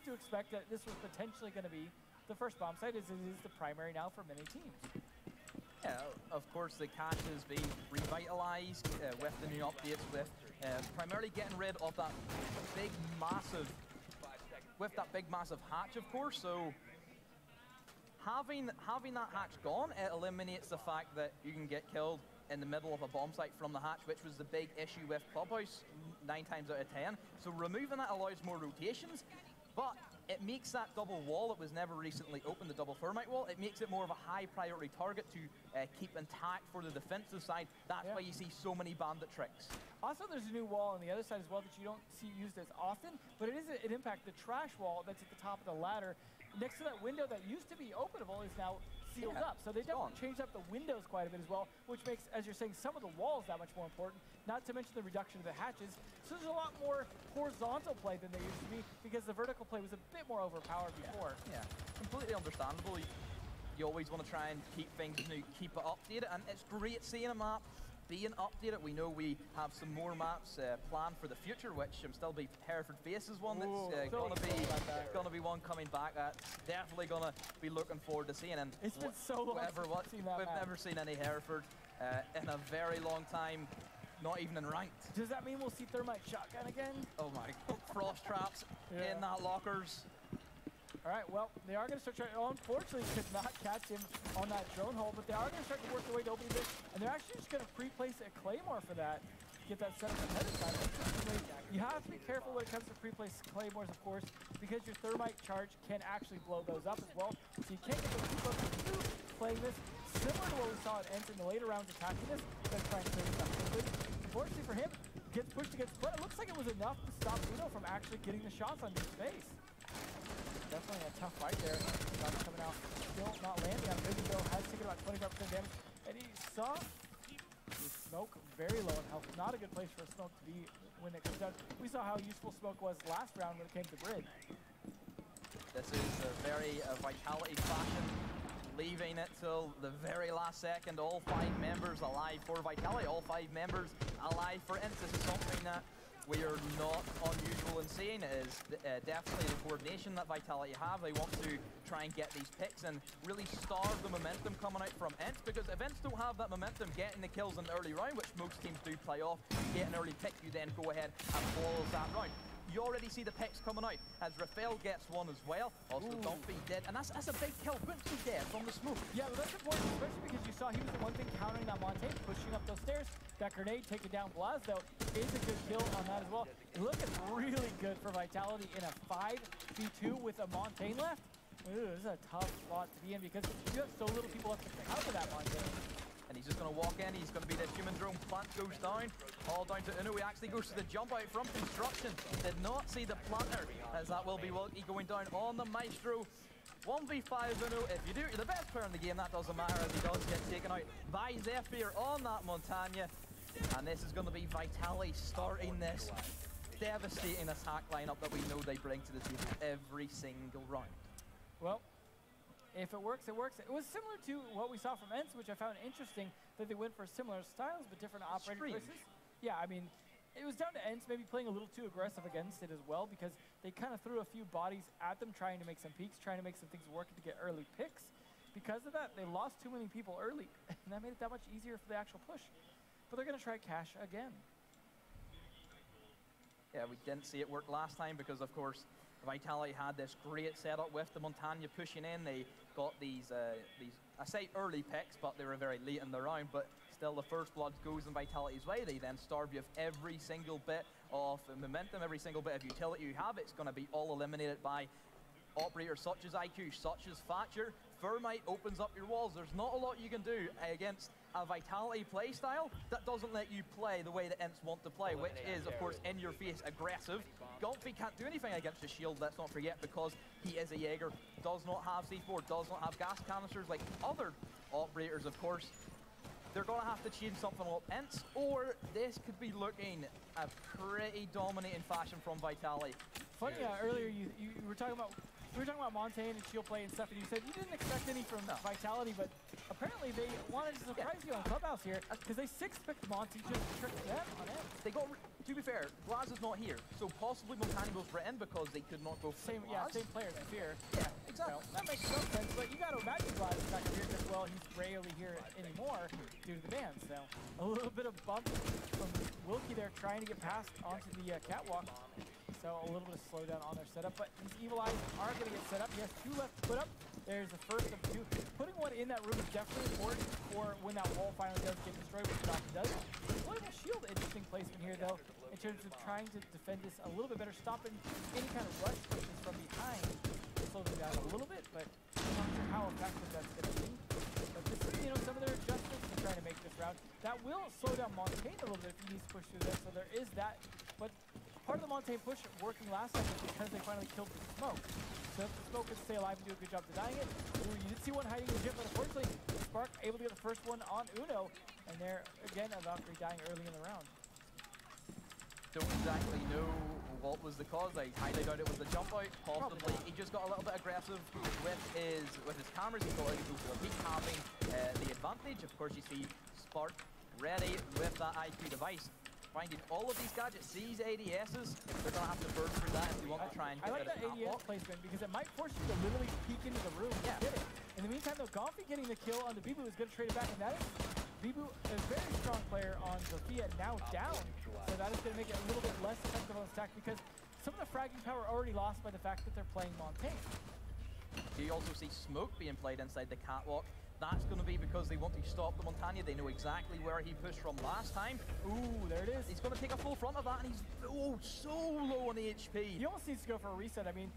to expect that this was potentially going to be the first bomb site, as it is the primary now for many teams. Yeah, of course the cache is being revitalized with the new updates, with primarily getting rid of that big massive, hatch, of course. So having that hatch gone, it eliminates the fact that you can get killed in the middle of a bomb site from the hatch, which was the big issue with Clubhouse 9 times out of 10. So removing that allows more rotations, but it makes that double wall that was never recently opened, the double thermite wall, it makes it more of a high priority target to keep intact for the defensive side. That's why you see so many bandit tricks. Also, there's a new wall on the other side as well that you don't see used as often, but it is an impact. The trash wall that's at the top of the ladder next to that window that used to be openable is now sealed up. So they definitely changed up the windows quite a bit as well, which makes, as you're saying, some of the walls that much more important, not to mention the reduction of the hatches. So there's a lot more horizontal play than there used to be because the vertical play was a bit more overpowered before. Yeah, completely understandable. You always want to try and keep things new, keep it updated, and it's great seeing a map being updated. We know we have some more maps planned for the future, which still be Hereford Faces one that's gonna be one coming back. Definitely gonna be looking forward to seeing. And it's been so long since we've seen that we've map. never seen any Hereford in a very long time. Not even in ranked. Does that mean we'll see thermite shotgun again? Oh my! Frost traps in that lockers. All right, well, they are going to start trying. Unfortunately, could not catch him on that drone hole, but they are going to start to work their way to opening this, and they're actually just going to pre-place a claymore for that, get that set up ahead of time. You have to be careful when it comes to pre-place claymores, of course, because your thermite charge can actually blow those up as well. So you can't get those too close to playing this. Similar to what we saw at Ents in the later rounds attacking this, but trying to clear this up quickly. Unfortunately for him, gets pushed against foot. It looks like it was enough to stop Uno from actually getting the shots on his face. Definitely a tough fight there. Shots coming out, still not landing on Bungee though. Has taken about 25% damage. And he saw the smoke very low in health. Not a good place for a smoke to be when it comes down. We saw how useful smoke was last round when it came to bridge. This is a very Vitality fashion, leaving it till the very last second. All 5 members alive for Vitality, all 5 members alive for Ents. This is something that we are not unusual in seeing. It is definitely the coordination that Vitality have. They want to try and get these picks and really starve the momentum coming out from Ents, because if Ents don't have that momentum getting the kills in the early round, which most teams do play off, get an early pick, you then go ahead and follow that round. You already see the picks coming out as Rafael gets one as well. Also, Don't Be Dead, and that's a big kill. Bungee dead from the smoke. Yeah, but that's important, especially because you saw he was the one thing countering that Montaigne, pushing up those stairs. That grenade taking down Blaz, though, is a good kill on that as well. Looking really good for Vitality in a 5v2 with a Montaigne left. Ooh, this is a tough spot to be in because you have so little people left to counter that Montaigne. And he's just going to walk in. He's going to be this human drone. Plant goes down. All down to Uno. He actually goes to the jump out from construction. Did not see the planter, as that will be Wilkie going down on the Maestro. 1v5 Uno. If you do, you're the best player in the game. That doesn't matter, as he does get taken out by Zephyr on that Montagne. And this is going to be Vitality starting this devastating attack lineup that we know they bring to the table every single round. Well, if it works, it works. It was similar to what we saw from Ents, which I found interesting that they went for similar styles but different operating choices. Yeah, I mean, it was down to Ents maybe playing a little too aggressive against it as well, because they kind of threw a few bodies at them, trying to make some peaks, trying to make some things working to get early picks. Because of that, they lost too many people early, and that made it that much easier for the actual push. But they're going to try cash again. Yeah, we didn't see it work last time because, of course, Vitality had this great setup with the Montagne pushing in. They got these I say early picks, but they were very late in the round, but still the first blood goes in Vitality's way. They then starve you of every single bit of momentum, every single bit of utility you have. It's going to be all eliminated by operators such as IQ, such as Thatcher. Thermite opens up your walls. There's not a lot you can do against a Vitality playstyle that doesn't let you play the way the Ents want to play, which is, of course, in your face, aggressive. Golfy can't do anything against the shield, let's not forget, because he is a Jaeger, does not have C4, does not have gas canisters like other operators, of course. They're going to have to change something up Ents, or this could be looking a pretty dominating fashion from Vitality. Funny, earlier you were talking about Montaigne and shield play and stuff, and you said you didn't expect any from Vitality, but apparently they wanted to surprise you on Clubhouse here, because they 6-picked Monty just to trick them on it. They got to be fair, Glaz is not here, so possibly Montani goes for in because they could not go for Same, yeah, same player as Fear. Yeah, exactly. Well, that makes some sense, but you got to imagine Glaz is not going to be here because, well, he's rarely here anymore due to the ban. So a little bit of bump from Wilkie there trying to get past onto the catwalk. So a little bit of slowdown on their setup, but these Evil Eyes are going to get set up. He has 2 left to put up. There's the first of 2. Putting one in that room is definitely important for when that wall finally does get destroyed, which it often does. Deployable shield, interesting placement here, though, in terms of trying to defend this a little bit better, stopping any kind of rush pushes from behind. Slow them down a little bit, but I'm not sure how effective that's going to be. But this is, you know, some of their adjustments to trying to make this round. That will slow down Montaigne a little bit if he needs to push through there, so there is that. But part of the Montaigne push working last time was because they finally killed the smoke. So if the smoke could stay alive and do a good job denying it. Ooh, you did see one hiding in the gym, but unfortunately, Spark able to get the first one on Uno. And there, again, a Valkyrie dying early in the round. Don't exactly know what was the cause. I highly doubt it was the jump out. Possibly he just got a little bit aggressive with his cameras. He thought he could go for the peak, having the advantage. Of course, you see Spark ready with that IQ device. Finding all of these gadgets, these ADSs, they're going to have to burn through that if you want to try and get I like that ADS placement because it might force you to literally peek into the room and get it. In the meantime, though, Gomfi getting the kill on the Bibu is going to trade it back, and that is Bibu, a very strong player on Zofia, now down. So that is going to make it a little bit less effective on attack because some of the fragging power already lost by the fact that they're playing Montaigne. You also see smoke being played inside the catwalk. That's going to be because they want to stop the Montaigne. They know exactly where he pushed from last time. Ooh, there it is. He's going to take a full front of that, and he's so low on HP. He almost needs to go for a reset. I mean,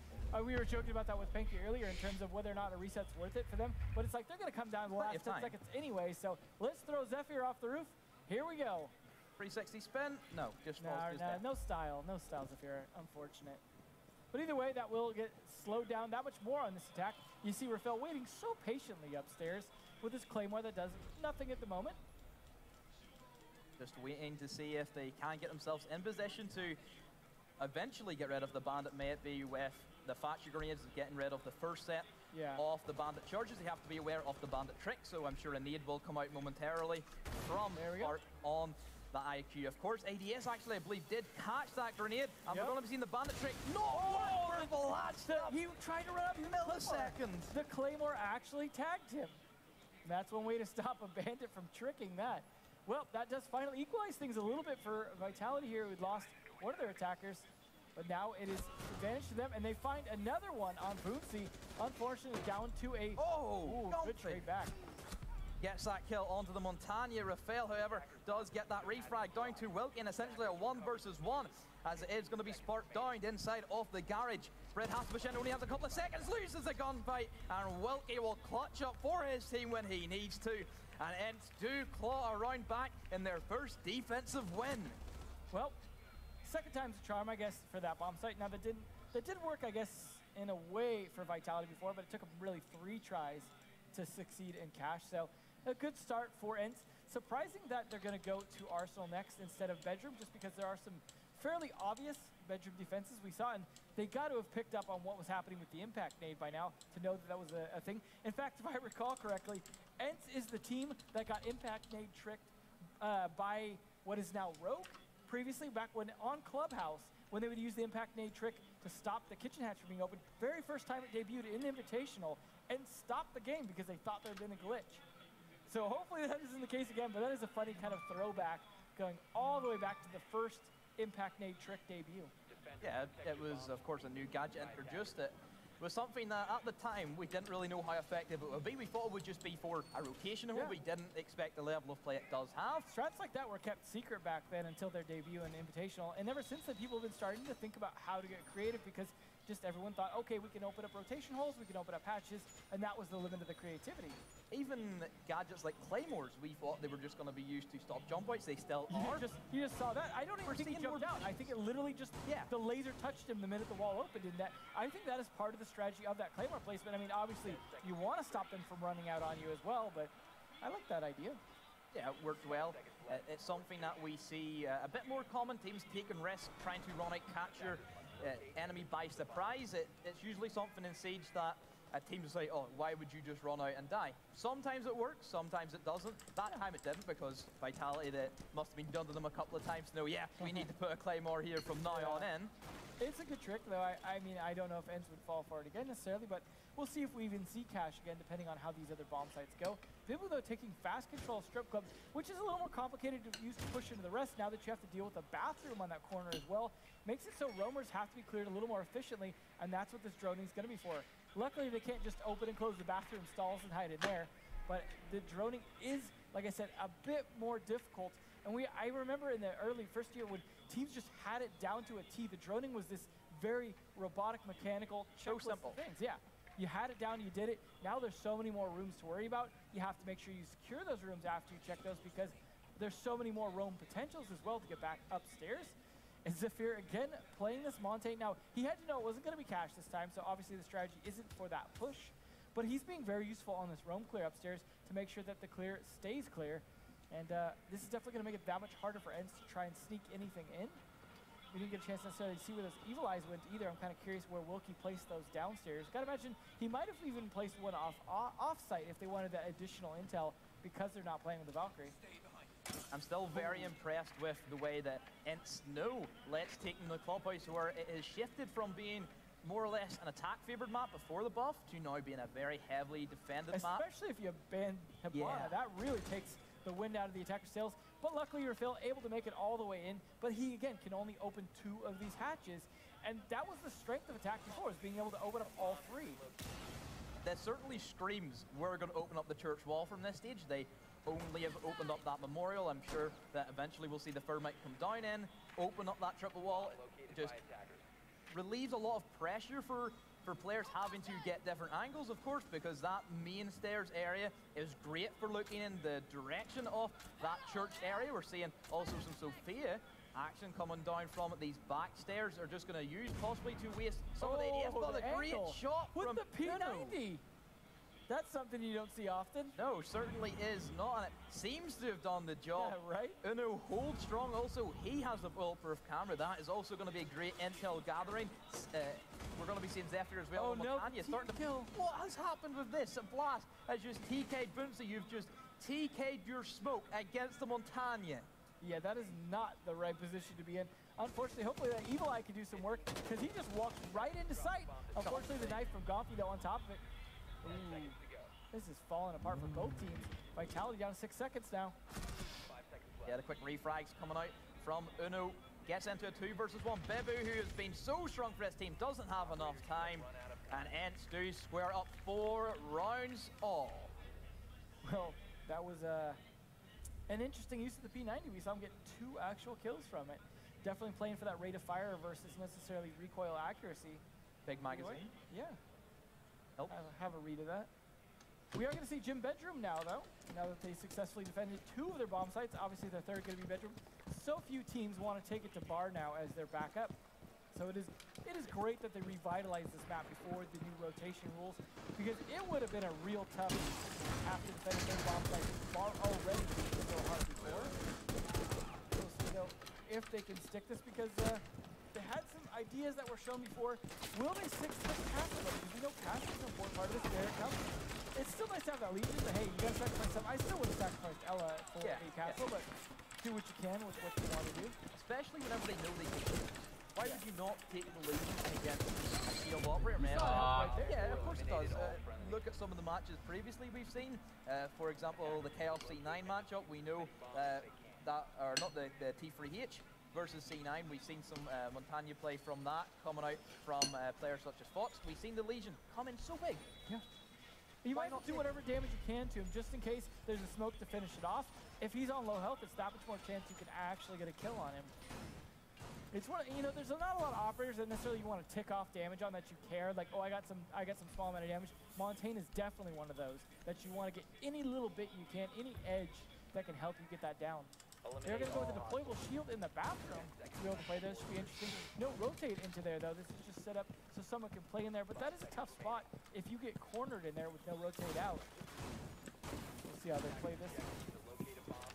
we were joking about that with BenQ earlier in terms of whether or not a reset's worth it for them, but it's like they're going to come down the last 10 seconds anyway, so let's throw Zephyr off the roof. Here we go. 360 spin? No, just falls. No style, Zephyr, unfortunate. But either way, that will get slowed down that much more on this attack. You see Rafael waiting so patiently upstairs with his Claymore that does nothing at the moment. Just waiting to see if they can get themselves in position to eventually get rid of the bandit, may it be with the Thatcher grenades, getting rid of the first set of the bandit charges. They have to be aware of the bandit trick, so I'm sure a nade will come out momentarily from Art on the IQ. Of course, ADS actually, I believe, did catch that grenade, and we're going to be seeing the bandit trick. No! He tried to run up milliseconds. The Claymore actually tagged him. And that's one way to stop a bandit from tricking that. Well, that does finally equalize things a little bit for Vitality here, who'd lost one of their attackers. But now it is advantage to them, and they find another one on Bungee. Unfortunately, down to a good trade back. Gets that kill onto the Montaigne. Rafael, however, does get that refrag down to Wilkie in essentially a 1 versus 1, as it is going to be sparked down inside of the garage. Red Hasbashin only has a couple of seconds, loses the gunfight, and Wilkie will clutch up for his team when he needs to. And Ents do claw around back in their first defensive win. Well, second time's a charm, I guess, for that bomb site. Now, that did work, I guess, in a way for Vitality before, but it took them really 3 tries to succeed in cash. So a good start for Ents. Surprising that they're going to go to Arsenal next instead of Bedroom, just because there are some fairly obvious Bedroom defenses we saw, and they got to have picked up on what was happening with the impact nade by now to know that that was a thing. In fact, if I recall correctly, Ents is the team that got impact nade tricked by what is now Rogue. Previously, back when on Clubhouse, when they would use the impact nade trick to stop the kitchen hatch from being open, very first time it debuted in Invitational, and stopped the game because they thought there had been a glitch. So hopefully that isn't the case again, but that is a funny kind of throwback going all the way back to the first impact nade trick debut. Yeah, it was, of course, a new gadget introduced. It was something that, at the time, we didn't really know how effective it would be. We thought it would just be for a rotation hole. We didn't expect the level of play it does have. Strats like that were kept secret back then until their debut in Invitational, and ever since then, people have been starting to think about how to get creative because just everyone thought, okay, we can open up rotation holes, we can open up patches, and that was the limit of the creativity. Even gadgets like Claymores, we thought they were just going to be used to stop jump outs. They still are. You just saw that. I don't even think he jumped out. I think it literally just, the laser touched him the minute the wall opened, and that, I think that is part of the strategy of that Claymore placement. I mean, obviously, you want to stop them from running out on you as well, but I like that idea. Yeah, it worked well. It's something that we see a bit more common, teams taking risks, trying to run out, catch your enemy by surprise. It's usually something in Siege that teams say, oh, why would you just run out and die? Sometimes it works, sometimes it doesn't. That time it didn't, because Vitality, that must have been done to them a couple of times. No, yeah, we need to put a Claymore here from now on in. It's a good trick, though. I mean, I don't know if Ents would fall for it again necessarily, but we'll see if we even see Cash again, depending on how these other bomb sites go. Vibu, though, taking fast control of Strip Club, which is a little more complicated to use to push into the rest now that you have to deal with the bathroom on that corner as well. Makes it so roamers have to be cleared a little more efficiently, and that's what this droning is going to be for. Luckily, they can't just open and close the bathroom stalls and hide in there, but the droning is, like I said, a bit more difficult. And I remember in the early first year when teams just had it down to a T. The droning was this very robotic, mechanical, so simple things. Yeah, you had it down, you did it. Now there's so many more rooms to worry about. You have to make sure you secure those rooms after you check those, because there's so many more roam potentials as well to get back upstairs. And Zephyr again playing this Montagne. Now he had to know it wasn't going to be Cash this time, so obviously the strategy isn't for that push. But he's being very useful on this roam clear upstairs to make sure that the clear stays clear. And this is definitely going to make it that much harder for Ents to try and sneak anything in. We didn't get a chance necessarily to see where those Evil Eyes went either. I'm kind of curious where Wilkie placed those downstairs. Got to imagine he might have even placed one off-site if they wanted that additional intel, because they're not playing with the Valkyrie. I'm still very impressed with the way that Ents know Let's take them to the clubhouse, where it has shifted from being more or less an attack-favored map before the buff to now being a very heavily defended map. Especially if you ban Hibana, that really takes the wind out of the attacker's sails. But luckily, Rafael able to make it all the way in. But he, again, can only open 2 of these hatches. And that was the strength of attack before, is being able to open up all 3. That certainly screams we're going to open up the church wall from this stage. They only have opened up that memorial. I'm sure that eventually we'll see the Thermite come down in, open up that triple wall. It just relieves a lot of pressure for players having to get different angles, of course, because that main stairs area is great for looking in the direction of that church area. We're seeing also some Sophia action coming down from it. These back stairs are just going to use possibly to waste some of the ADS, but a great shot with from the P90. That's something you don't see often. No, certainly is not, and it seems to have done the job. Yeah, right? Uno holds strong also. He has the bulletproof camera. That is also going to be a great intel gathering. We're going to be seeing Zephyr as well. Oh, no, starting to kill. What has happened with this? A blast has just TK'd Bungee. You've just TK'd your smoke against the Montagne. Yeah, that is not the right position to be in. Unfortunately, hopefully that Evil Eye can do some work, because he just walked right into sight. Unfortunately, the knife from Gompy, though, on top of it. Ooh, this is falling apart for both teams. Vitality down 6 seconds now. Yeah, the quick refrags coming out from Uno. Gets into a 2 versus 1. Bebu, who has been so strong for his team, doesn't have enough time. And Ents do square up 4 rounds all. Well, that was an interesting use of the P90. We saw him get 2 actual kills from it. Definitely playing for that rate of fire versus necessarily recoil accuracy. Big magazine. Yeah. Help. Have a read of that. We are going to see Gym Bedroom now, though. Now that they successfully defended 2 of their bomb sites, obviously their third going to be Bedroom. So few teams want to take it to Bar now as their backup. So it is great that they revitalized this map before the new rotation rules, because it would have been a real tough after defending their bomb sites. Bar already being so hard before. We'll see, though, if they can stick this, because they had some ideas that were shown before. Will they stick to Castle? Because we know Castle is an important part of this. There it comes. It's still nice to have that Legion, but hey, you gotta sacrifice some. I still would have sacrificed Ella for a Castle, but do what you can with what you want to do. Especially whenever they know they can do it. Why would you not take the Legion against a shield operator, man? Yeah, of course it does. Look at some of the matches previously we've seen. For example, the Chaos C9 matchup. We know not the T3H versus C9. We've seen some Montagne play from that, coming out from players such as Fox. We've seen the Legion come in so big. Yeah. You might do whatever damage you can to him, just in case there's a smoke to finish it off. If he's on low health, it's that much more chance you can actually get a kill on him. It's one, you know, there's not a lot of operators that necessarily you want to tick off damage on that you care. Like, oh, I got some small amount of damage. Montaigne is definitely one of those that you want to get any little bit you can, any edge that can help you get that down. They're going to go with the deployable shield in the bathroom to be able to play this. Should be interesting. No rotate into there, though. This is just set up so someone can play in there. But that is a tough spot if you get cornered in there with no rotate out. We'll see how they play this.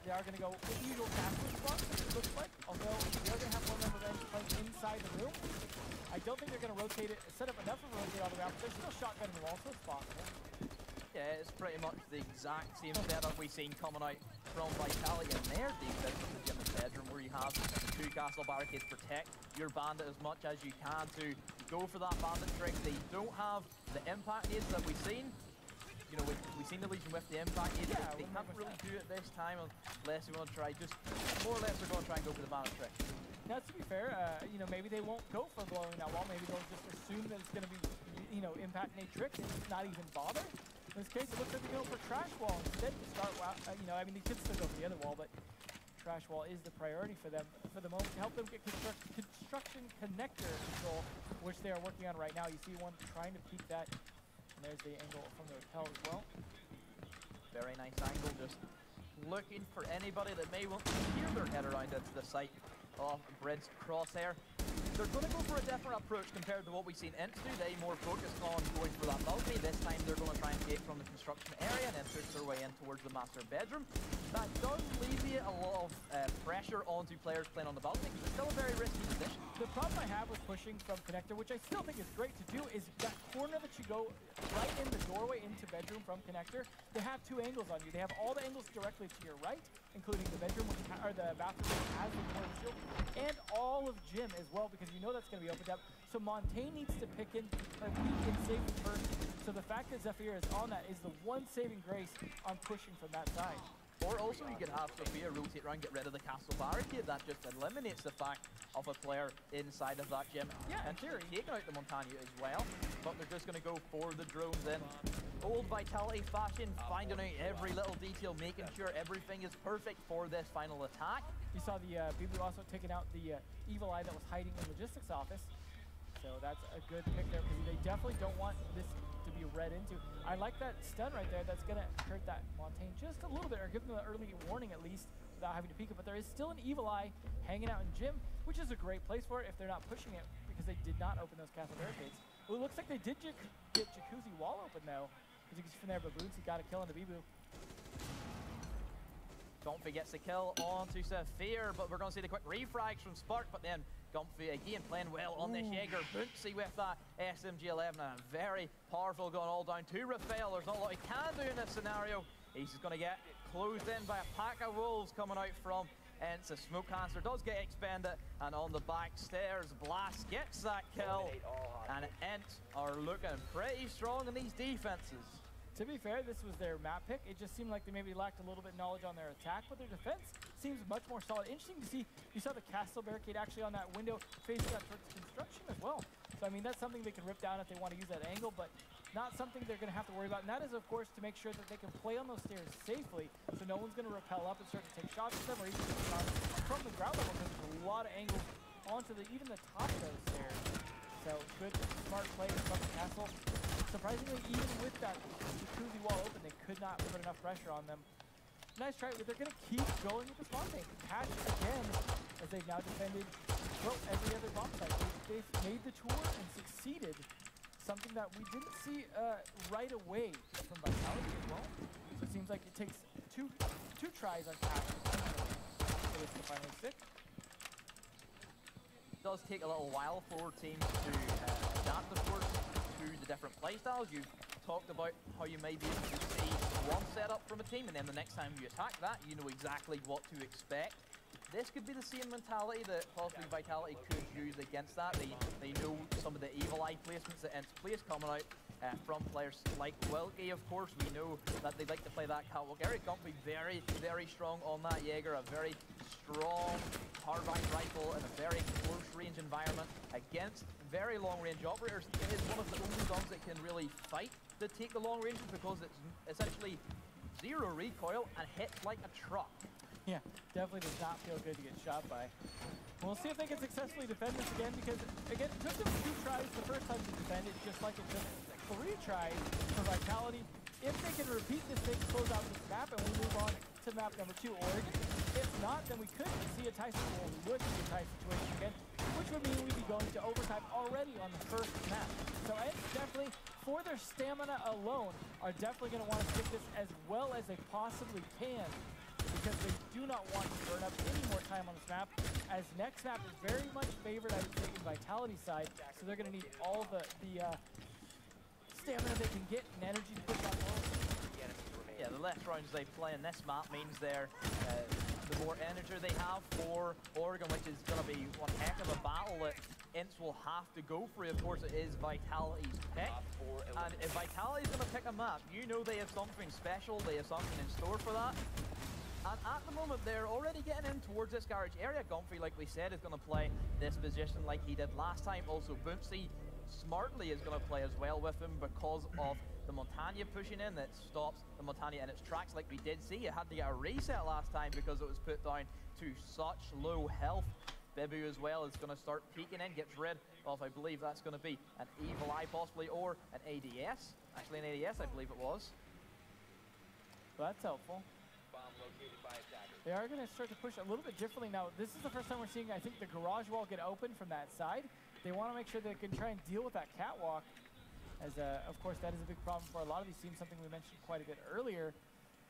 they are going to go with the usual castle spot, it looks like. Although they are going to have one member of playing inside the room. I don't think they're going to rotate it, set up enough of a rotate all the way out, but they're still shotgunning the wall, so it's possible. Yeah, it's pretty much the exact same setup we've seen coming out from Vitality in their defense from the gym and bedroom, where you have the 2 castle barricades protect your bandit as much as you can to go for that bandit trick. They don't have the impact nades that we've seen. You know, we've seen the Legion with the impact nades. Yeah, they can't really do it this time unless we want to try, just more or less they're going to try and go for the bandit trick. Now, to be fair, you know, maybe they won't go for blowing that wall. Maybe they'll just assume that it's going to be, you know, impact nade tricks and not even bother. In this case, it looks like they're going for trash wall instead to start. You know, I mean, they could still go for the other wall, but trash wall is the priority for them for the moment to help them get construction connector control, which they are working on right now. You see one trying to peek that, and there's the angle from the rappel as well. Very nice angle, just looking for anybody that may want to steer their head around into the site of Bred's crosshair. They're going to go for a different approach compared to what we've seen Ints do. They more focused on going for that balcony. This time they're going to try and take from the construction area and then push their way in towards the master bedroom. That does alleviate a lot of pressure onto players playing on the balcony, because it's still a very risky position. The problem I have with pushing from connector, which I still think is great to do, is that corner that you go right in the doorway into bedroom from connector. They have 2 angles on you. They have all the angles directly to your right, including the bedroom, or the bathroom, which has the corner shield, and all of gym as well, because you know that's going to be opened up. So Montaigne needs to peek in safety first. So the fact that Zephyr is on that is the one saving grace on pushing from that side. Or also you can have Sophia rotate around, get rid of the castle barricade. That just eliminates the fact of a player inside of that gym. Yeah, and theory, taking out the Montaigne as well. But they're just going to go for the drones in old Vitality fashion, finding out every little detail, making sure everything is perfect for this final attack. You saw the BB also taking out the evil eye that was hiding in the logistics office. So that's a good pick there, because they definitely don't want this to be read into. I like that stun right there. That's going to hurt that Montaigne just a little bit, or give them an early warning at least, without having to peek it. But there is still an evil eye hanging out in gym, which is a great place for it if they're not pushing it, because they did not open those castle barricades. Well, it looks like they did get Jacuzzi wall open though. As you can see from there, Baboons, he got a kill on the Bibu. Comfy gets the kill onto Zephyr, but we're going to see the quick refrags from Spark, but then Comfy again playing well on this Jaeger. Bungee with that SMG11, and very powerful going all down to Raphael. There's not a lot he can do in this scenario. He's just going to get closed in by a pack of wolves coming out from Ents. The smoke caster does get expended, and on the back stairs, Blast gets that kill, and Ents are looking pretty strong in these defenses. To be fair, this was their map pick. It just seemed like they maybe lacked a little bit of knowledge on their attack, but their defense seems much more solid. Interesting to see, you saw the castle barricade actually on that window facing that towards construction as well. So, I mean, that's something they can rip down if they want to use that angle, but not something they're going to have to worry about. And that is, of course, to make sure that they can play on those stairs safely, so no one's going to rappel up and start to take shots at them, or even take shots from the ground level, because there's a lot of angles onto even the top of those stairs. So, good, smart play from the castle. Surprisingly, even with that jacuzzi wall open, they could not put enough pressure on them. Nice try, but they're going to keep going with this bomb tank. Catch again, as they've now defended, well, every other bomb site. They've made the tour and succeeded. Something that we didn't see right away from Vitality as well. So it seems like it takes two tries on catch so it's the final 6. It does take a little while for teams to adapt, of course, to the different playstyles. You've talked about how you may be able to see one setup from a team, and then the next time you attack that, you know exactly what to expect. This could be the same mentality that possibly Vitality could use against that. They know some of the evil eye placements that Ents place coming out from players like Wilkie, of course. We know that they like to play that catwalk area. Comfy very, very strong on that Jaeger, a very strong carbine rifle in a very close range environment against very long range operators. It is one of the only guns that can really fight to take the long ranges, because it's essentially zero recoil and hits like a truck. Yeah, definitely does not feel good to get shot by. We'll see if they can successfully defend this again, because, again, it took them 2 tries the first time to defend it, just like it took 3 tries for Vitality. If they can repeat this, they can close out this map, and we move on to map number 2. Or if not, then we could see a tie situation. Well, we would see a tie situation again, which would mean we'd be going to overtime already on the first map. So Ents definitely, for their stamina alone, are definitely going to want to stick this as well as they possibly can. because they do not want to burn up any more time on this map, as next map is very much favored, I would say, in Vitality side, so they're going to need all the stamina they can get and energy to push on forward. Yeah, the less rounds they play in this map means they're the more energy they have for Oregon, which is going to be one heck of a battle that Ints will have to go for. Of course, it is Vitality's pick, and if Vitality's going to pick a map, you know they have something special, they have something in store for that. And at the moment, they're already getting in towards this garage area. Gumphy, like we said, is going to play this position like he did last time. Also, Bungee smartly is going to play as well with him because of the Montagne pushing in that stops the Montagne in its tracks. Like we did see, it had to get a reset last time because it was put down to such low health. Bebu as well is going to start peeking in, gets rid of, I believe that's going to be an Evil Eye possibly, or an ADS. Actually an ADS, I believe it was. Well, that's helpful. They are going to start to push a little bit differently now. This is the first time we're seeing, I think, the garage wall get open from that side. They want to make sure they can try and deal with that catwalk, as of course that is a big problem for a lot of these teams, something we mentioned quite a bit earlier.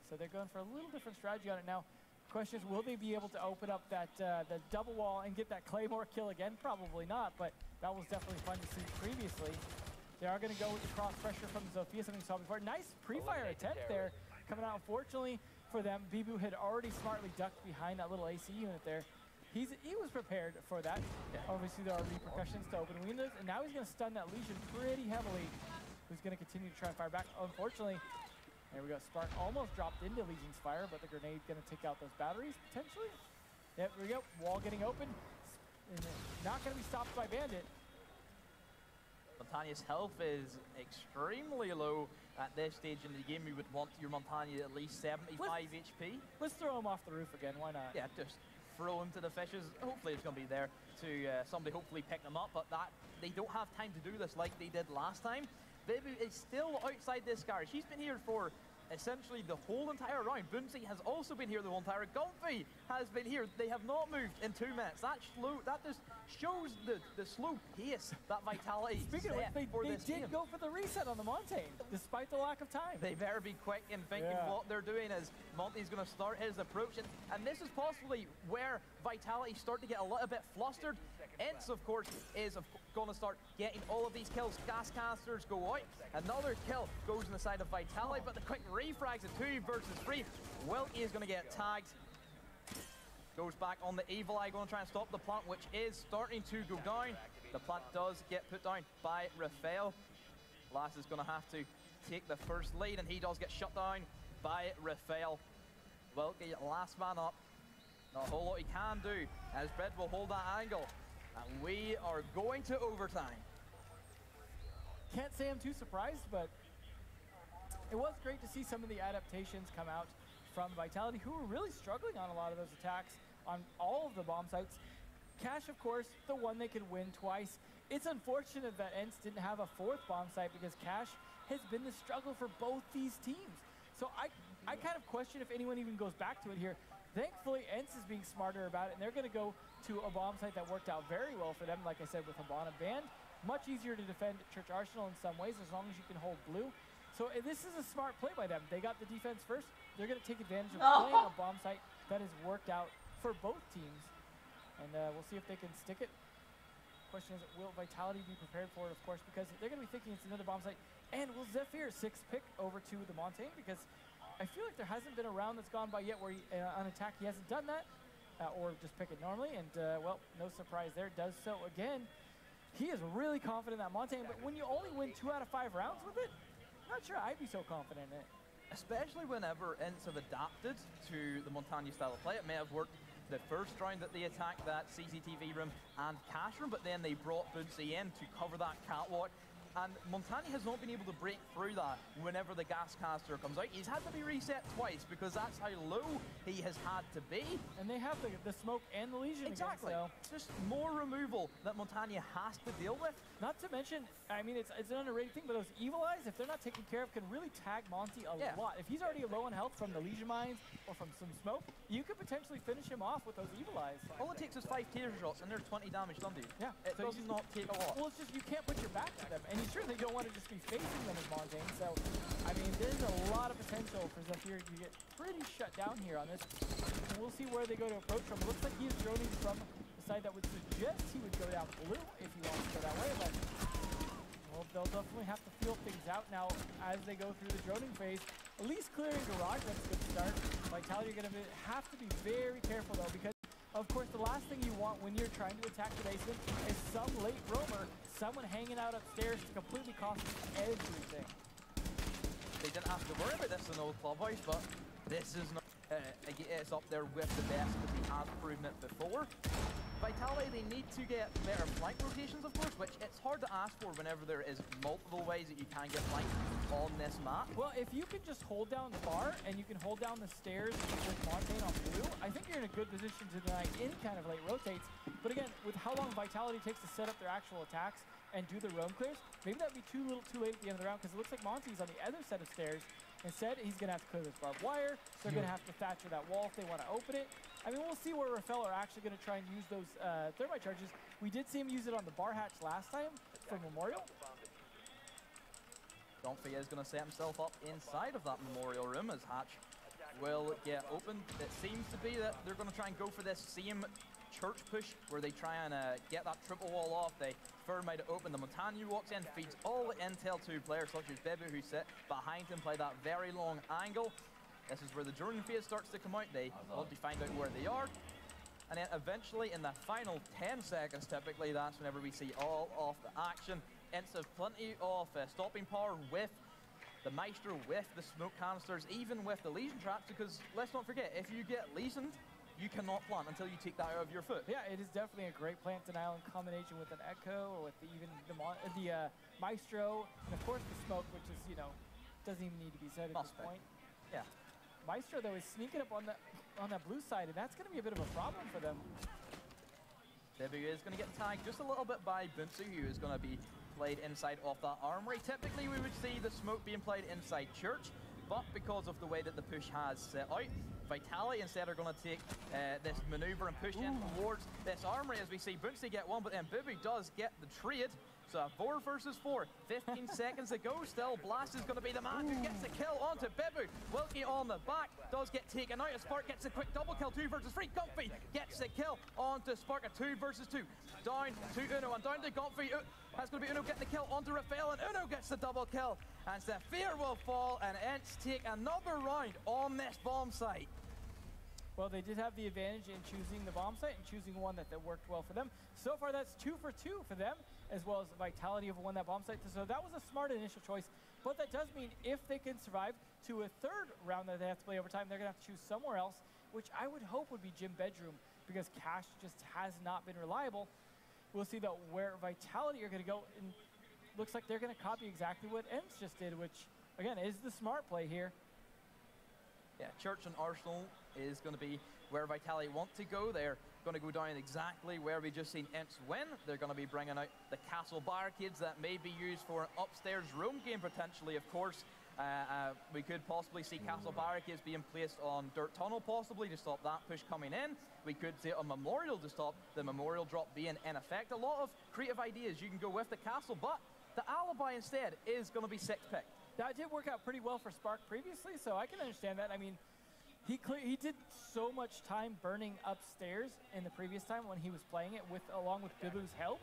So they're going for a little different strategy on it now. Question is, will they be able to open up that the double wall and get that Claymore kill again? Probably not, but that was definitely fun to see previously. They are going to go with the cross pressure from Zofia, something we saw before. Nice pre-fire attempt there coming out. Unfortunately for them, Bibu had already smartly ducked behind that little AC unit there. He was prepared for that. Obviously, there are repercussions to open windows, and now he's going to stun that Legion pretty heavily, who's going to continue to try and fire back. Unfortunately, there we go. Spark almost dropped into Legion's fire, but the grenade going to take out those batteries, potentially. There we go. Wall getting open. And not going to be stopped by Bandit. Montagne's health is extremely low at this stage in the game. You would want your Montagne at least 75 HP. Let's throw him off the roof again. Why not? Yeah, just throw him to the fishes. Hopefully it's going to be there to somebody hopefully pick them up, but that they don't have time to do this like they did last time. Bebu is still outside this garage. He's been here for essentially the whole entire round. Bungee has also been here the whole entire. Gumphy has been here. They have not moved in 2 minutes. That just shows the slow pace that Vitality Speaking of which, they did go for the reset on the Montagne, despite the lack of time. They better be quick in thinking what they're doing as Monty's going to start his approach. And this is possibly where Vitality start to get a little bit flustered. Ints, of course, is going to start getting all of these kills. Gas canisters go out. Another kill goes on the side of Vitality, but the quick refrags at 2 versus 3. Wilkie is going to get tagged. Goes back on the Evil Eye, going to try and stop the plant, which is starting to go down. The plant does get put down by Rafael. Lass is going to have to take the first lead, and he does get shut down by Rafael. Wilkie, last man up. Not a whole lot he can do, as Bred will hold that angle. And we are going to overtime. Can't say I'm too surprised, but it was great to see some of the adaptations come out from Vitality, who were really struggling on a lot of those attacks on all of the bomb sites. Cash, of course, the one they could win twice. It's unfortunate that Ents didn't have a 4th bomb site, because Cash has been the struggle for both these teams. So I kind of question if anyone even goes back to it here. Thankfully, Ents is being smarter about it, and they're going to go to a bomb site that worked out very well for them, like I said, with Habana Band. Much easier to defend Church Arsenal in some ways, as long as you can hold blue. So this is a smart play by them. They got the defense first. They're going to take advantage of playing a bomb site that has worked out for both teams. And we'll see if they can stick it. Question is, will Vitality be prepared for it, of course, because they're going to be thinking it's another bomb site. And will Zephyr 6 pick over to the Montagne? Because I feel like there hasn't been a round that's gone by yet where on attack he hasn't done that, or just pick it normally, and well, no surprise there, does so again. He is really confident in that Montagne, but when you only win 2 out of 5 rounds with it, not sure I'd be so confident in it. Especially whenever Ints have adapted to the Montagne style of play. It may have worked the first round that they attacked that CCTV room and cash room, but then they brought Bungee in to cover that catwalk. And Montagne has not been able to break through that whenever the gas canister comes out. He's had to be reset twice because that's how low he has had to be. And they have the smoke and the Legion exactly. again, so. Just more removal that Montagne has to deal with. Not to mention, I mean, it's an underrated thing, but those Evil Eyes, if they're not taken care of, can really tag Monty a lot. If he's already low on health from the Legion mines or from some smoke, you could potentially finish him off with those Evil Eyes. All it takes is 5 tear shots and they're 20 damage done to you. Yeah. It does not take a lot. Well, it's just you can't put your back to them, and you certainly don't want to just be facing them as Montaigne. So, I mean, there's a lot of potential for Zafir to get pretty shut down here on this. And we'll see where they go to approach from. It looks like he's droning from the side that would suggest he would go down blue if he wants to go that way, but well, they'll definitely have to feel things out now as they go through the droning phase. At least clearing garage, that's a good start. Vitality are going to have to be very careful though, because of course the last thing you want when you're trying to attack the basement is some late roamer, someone hanging out upstairs to completely cost everything. They didn't have to worry about this in Old Clubhouse, but this is not, it's up there with the best because he has proven it before. Vitality, they need to get better flank rotations, of course, which it's hard to ask for whenever there is multiple ways that you can get flanked on this map. Well, if you can just hold down the bar and you can hold down the stairs with Montaigne on blue, I think you're in a good position to deny any kind of late rotates. But again, with how long Vitality takes to set up their actual attacks and do the roam clears, maybe that'd be too little too late at the end of the round, because it looks like Monty's on the other set of stairs. Instead, he's going to have to clear this barbed wire. They're going to have to thatcher that wall if they want to open it. I mean, we'll see where Rafael are actually going to try and use those thermite charges. We did see him use it on the bar hatch last time for Memorial. Donfi is going to set himself up inside of that Memorial room as Hatch will get opened. It seems to be that they're going to try and go for this same church push where they try and get that triple wall off. They thermite it open. The Montagne walks in, feeds all the intel to players such as Bebu, who sit behind him, play that very long angle. This is where the drone phase starts to come out. They want to find out where they are. And then eventually in the final 10 seconds, typically, that's whenever we see all of the action. Ints have plenty of stopping power with the Maestro, with the smoke canisters, even with the lesion traps, because let's not forget, if you get lesioned, you cannot plant until you take that out of your foot. Yeah, it is definitely a great plant denial in combination with an Echo or with even the Maestro, and of course the smoke, which is, you know, doesn't even need to be said at this point. Yeah. Maestro, though, is sneaking up on that blue side, and that's going to be a bit of a problem for them. Bebu is going to get tagged just a little bit by Bungee, who is going to be played inside of that armory. Typically, we would see the smoke being played inside church, but because of the way that the push has set out, Vitality instead are going to take this maneuver and push in towards this armory as we see Bungee get one, but then Bibu does get the trade. So 4 versus 4, 15 seconds to go still. Blast is going to be the man who gets the kill onto Bibu. Wilkie on the back does get taken out. Spark gets a quick double kill, 2 versus 3. Gumpy gets the kill onto Spark, a 2 versus 2. Down to Uno and down to Gumpy. That's going to be Uno getting the kill onto Rafael, and Uno gets the double kill. And Zafir will fall, and Ents take another round on this bomb site. Well, they did have the advantage in choosing the bomb site and choosing one that worked well for them. So far, that's 2 for 2 for them, as well as Vitality have won that bomb site. So that was a smart initial choice, but that does mean if they can survive to a third round that they have to play overtime, they're going to have to choose somewhere else, which I would hope would be Gym Bedroom, because Cash just has not been reliable. We'll see though where Vitality are going to go, and looks like they're going to copy exactly what Ents just did, which again is the smart play here. Yeah, Church and Arsenal is going to be where Vitality want to go. They're going to go down exactly where we just seen Ents win. They're going to be bringing out the castle barricades that may be used for an upstairs roam game potentially, of course. We could possibly see castle barricades being placed on Dirt Tunnel possibly to stop that push coming in. We could see a Memorial to stop the Memorial drop being in effect. A lot of creative ideas you can go with the castle, but the alibi instead is going to be 6th pick. That did work out pretty well for Spark previously, so I can understand that. I mean, he did so much time burning upstairs in the previous time when he was playing it along with Bibu's help.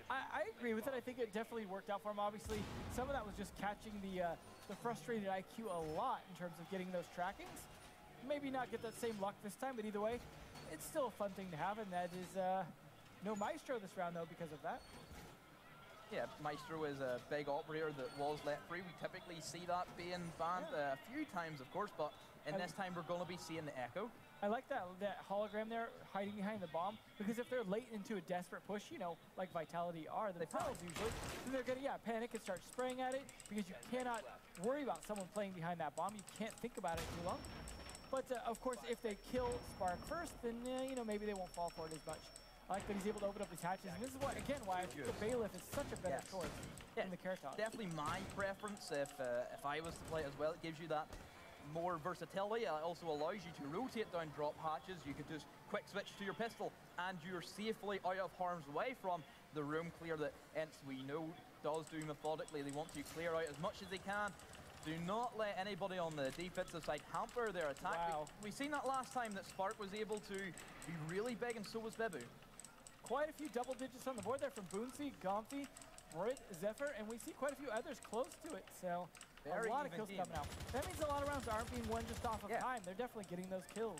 I agree with it. I think it definitely worked out for him. Obviously, some of that was just catching the frustrated IQ a lot in terms of getting those trackings. Maybe not get that same luck this time, but either way, it's still a fun thing to have, and that is no Maestro this round, though, because of that. Yeah, Maestro is a big operator that was let free. We typically see that being banned a few times, of course, but in this time we're going to be seeing the Echo. I like that hologram there hiding behind the bomb, because if they're late into a desperate push, you know, like Vitality are, the tunnels usually, then they're going to, panic and start spraying at it, because you cannot worry about someone playing behind that bomb. You can't think about it too long. But, of course, if they kill Spark first, then, you know, maybe they won't fall for it as much. I like that he's able to open up his hatches, and this is why I think the Bailiff is such a better choice than the Keratos. Definitely my preference if I was to play it as well. It gives you that more versatility. It also allows you to rotate down drop hatches. You could just quick switch to your pistol, and you're safely out of harm's way from the room clear that Ents we know does do methodically. They want to clear out as much as they can. Do not let anybody on the defensive side hamper their attack. Wow. We seen that last time that Spark was able to be really big, and so was Bebu. Quite a few double digits on the board there from Bungee, Gomfi, Royd, Zephyr, and we see quite a few others close to it. So Very a lot of even kills team. coming out. That means a lot of rounds aren't being won just off of time. They're definitely getting those kills.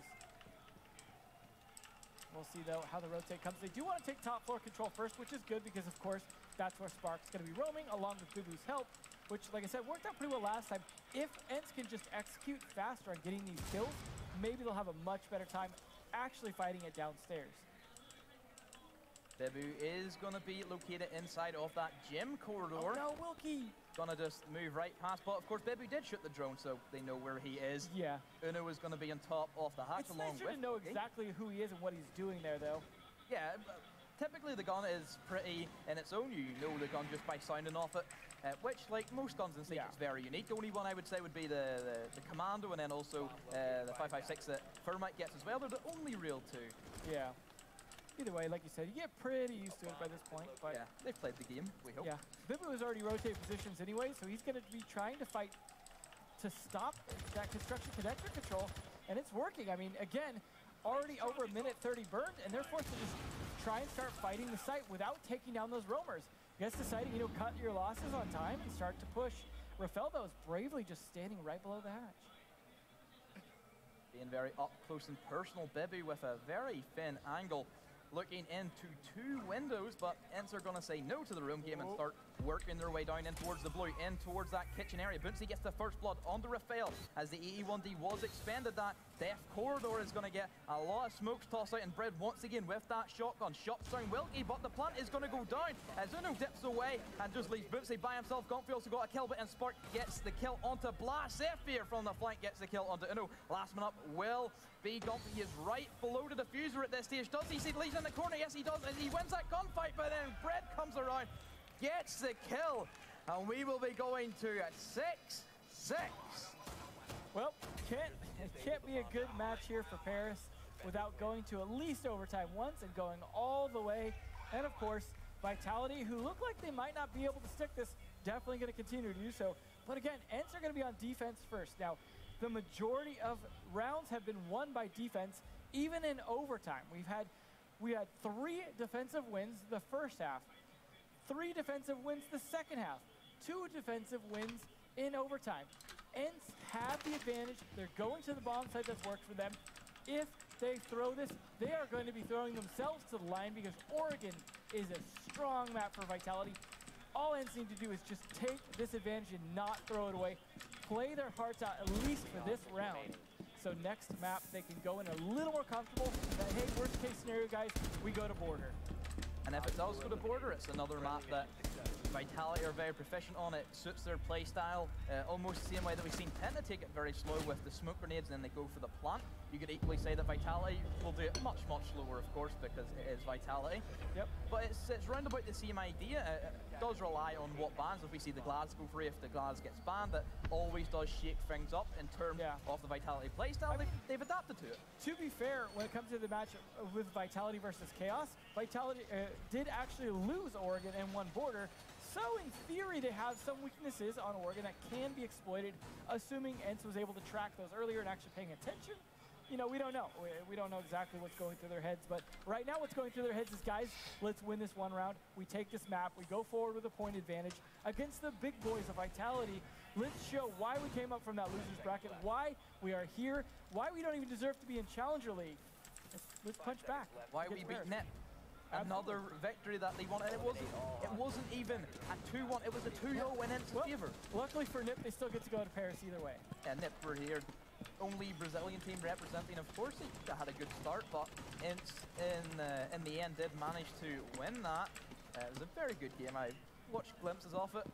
We'll see, though, how the rotate comes. They do want to take top floor control first, which is good because, of course, that's where Spark's going to be roaming, along with Bubu's help, which, like I said, worked out pretty well last time. If Ents can just execute faster on getting these kills, maybe they'll have a much better time actually fighting it downstairs. Bebu is going to be located inside of that gym corridor. Oh, no, Wilkie! Gonna just move right past, but of course Bebu did shoot the drone, so they know where he is. Yeah. Uno is going to be on top of the hatch along with. It's nicer to know exactly who he is and what he's doing there, though. Yeah, typically the gun is pretty in its own. You know the gun just by sounding off it, which, like most guns in Siege, is very unique. The only one I would say would be the Commando, and then also the 5.56 that Thermite gets as well. They're the only real two. Yeah. Either way, like you said, you get pretty used to it by this point. But yeah, they've played the game, we hope. Yeah, Bibu has already rotated positions anyway, so he's going to be trying to fight to stop that construction connector control, and it's working. I mean, again, already over a minute 30 burned, and they're forced to just try and start fighting the site without taking down those roamers. Guess deciding, you know, cut your losses on time and start to push. Rafael, though, is bravely just standing right below the hatch. Being very up close and personal, Bibu with a very thin angle, looking into two windows, but Ents are going to say no to the room game and start working their way down in towards the blue, in towards that kitchen area. Bungee gets the first blood onto Rafael as the EE1D was expended. That death corridor is going to get a lot of smokes tossed out, and Bread once again with that shotgun shots down Wilkie, but the plant is going to go down as Uno dips away and just leaves Bungee by himself. Gomfi also got a kill, but Spark gets the kill onto Blast. Zephyr from the flank gets the kill onto Uno. Last man up will be Gomfi. He is right below the diffuser at this stage. Does he see the lead in the corner? Yes, he does. He wins that gunfight, but then Bread comes around, gets the kill, and we will be going to 6-6. Well, it can't be a good match here for Paris without going to at least overtime once and going all the way. And of course, Vitality, who look like they might not be able to stick this, definitely going to continue to do so. But again, Ents are going to be on defense first. Now, the majority of rounds have been won by defense, even in overtime. We had 3 defensive wins the first half, 3 defensive wins the second half, 2 defensive wins in overtime. Ents have the advantage. They're going to the bomb site that's worked for them. If they throw this, they are going to be throwing themselves to the line because Oregon is a strong map for Vitality. All Ents need to do is just take this advantage and not throw it away. Play their hearts out, at least for this round. So next map, they can go in a little more comfortable. That, hey, worst case scenario, guys, we go to border. And if it does go to border, it's another map that Vitality are very proficient on. It suits their play style, almost the same way that we've seen Penta take it very slow with the smoke grenades, and then they go for the plant. You could equally say that Vitality will do it much, much slower, of course, because it is Vitality. Yep. But it's round about the same idea. It does rely on what bans. If we see the Glads go free, if the Glads gets banned, that always does shake things up in terms of the Vitality playstyle. They've adapted to it. To be fair, when it comes to the match with Vitality versus Chaos, Vitality did actually lose Oregon and won border. So in theory, they have some weaknesses on Oregon that can be exploited, assuming Ents was able to track those earlier and actually paying attention. You know, we don't know. We don't know exactly what's going through their heads, but right now what's going through their heads is, guys, let's win this one round. We take this map. We go forward with a point advantage against the big boys of Vitality. Let's show why we came up from that loser's bracket, why we are here, why we don't even deserve to be in Challenger League. Let's punch back. Why we beat NIP. Another victory that they wanted. It wasn't even a 2-1. It was a 2-0 win in favor. Luckily for NIP, they still get to go to Paris either way. Yeah, NIP were here. Only Brazilian team representing, of course, they had a good start, but in the end did manage to win that. It was a very good game. I watched glimpses of it.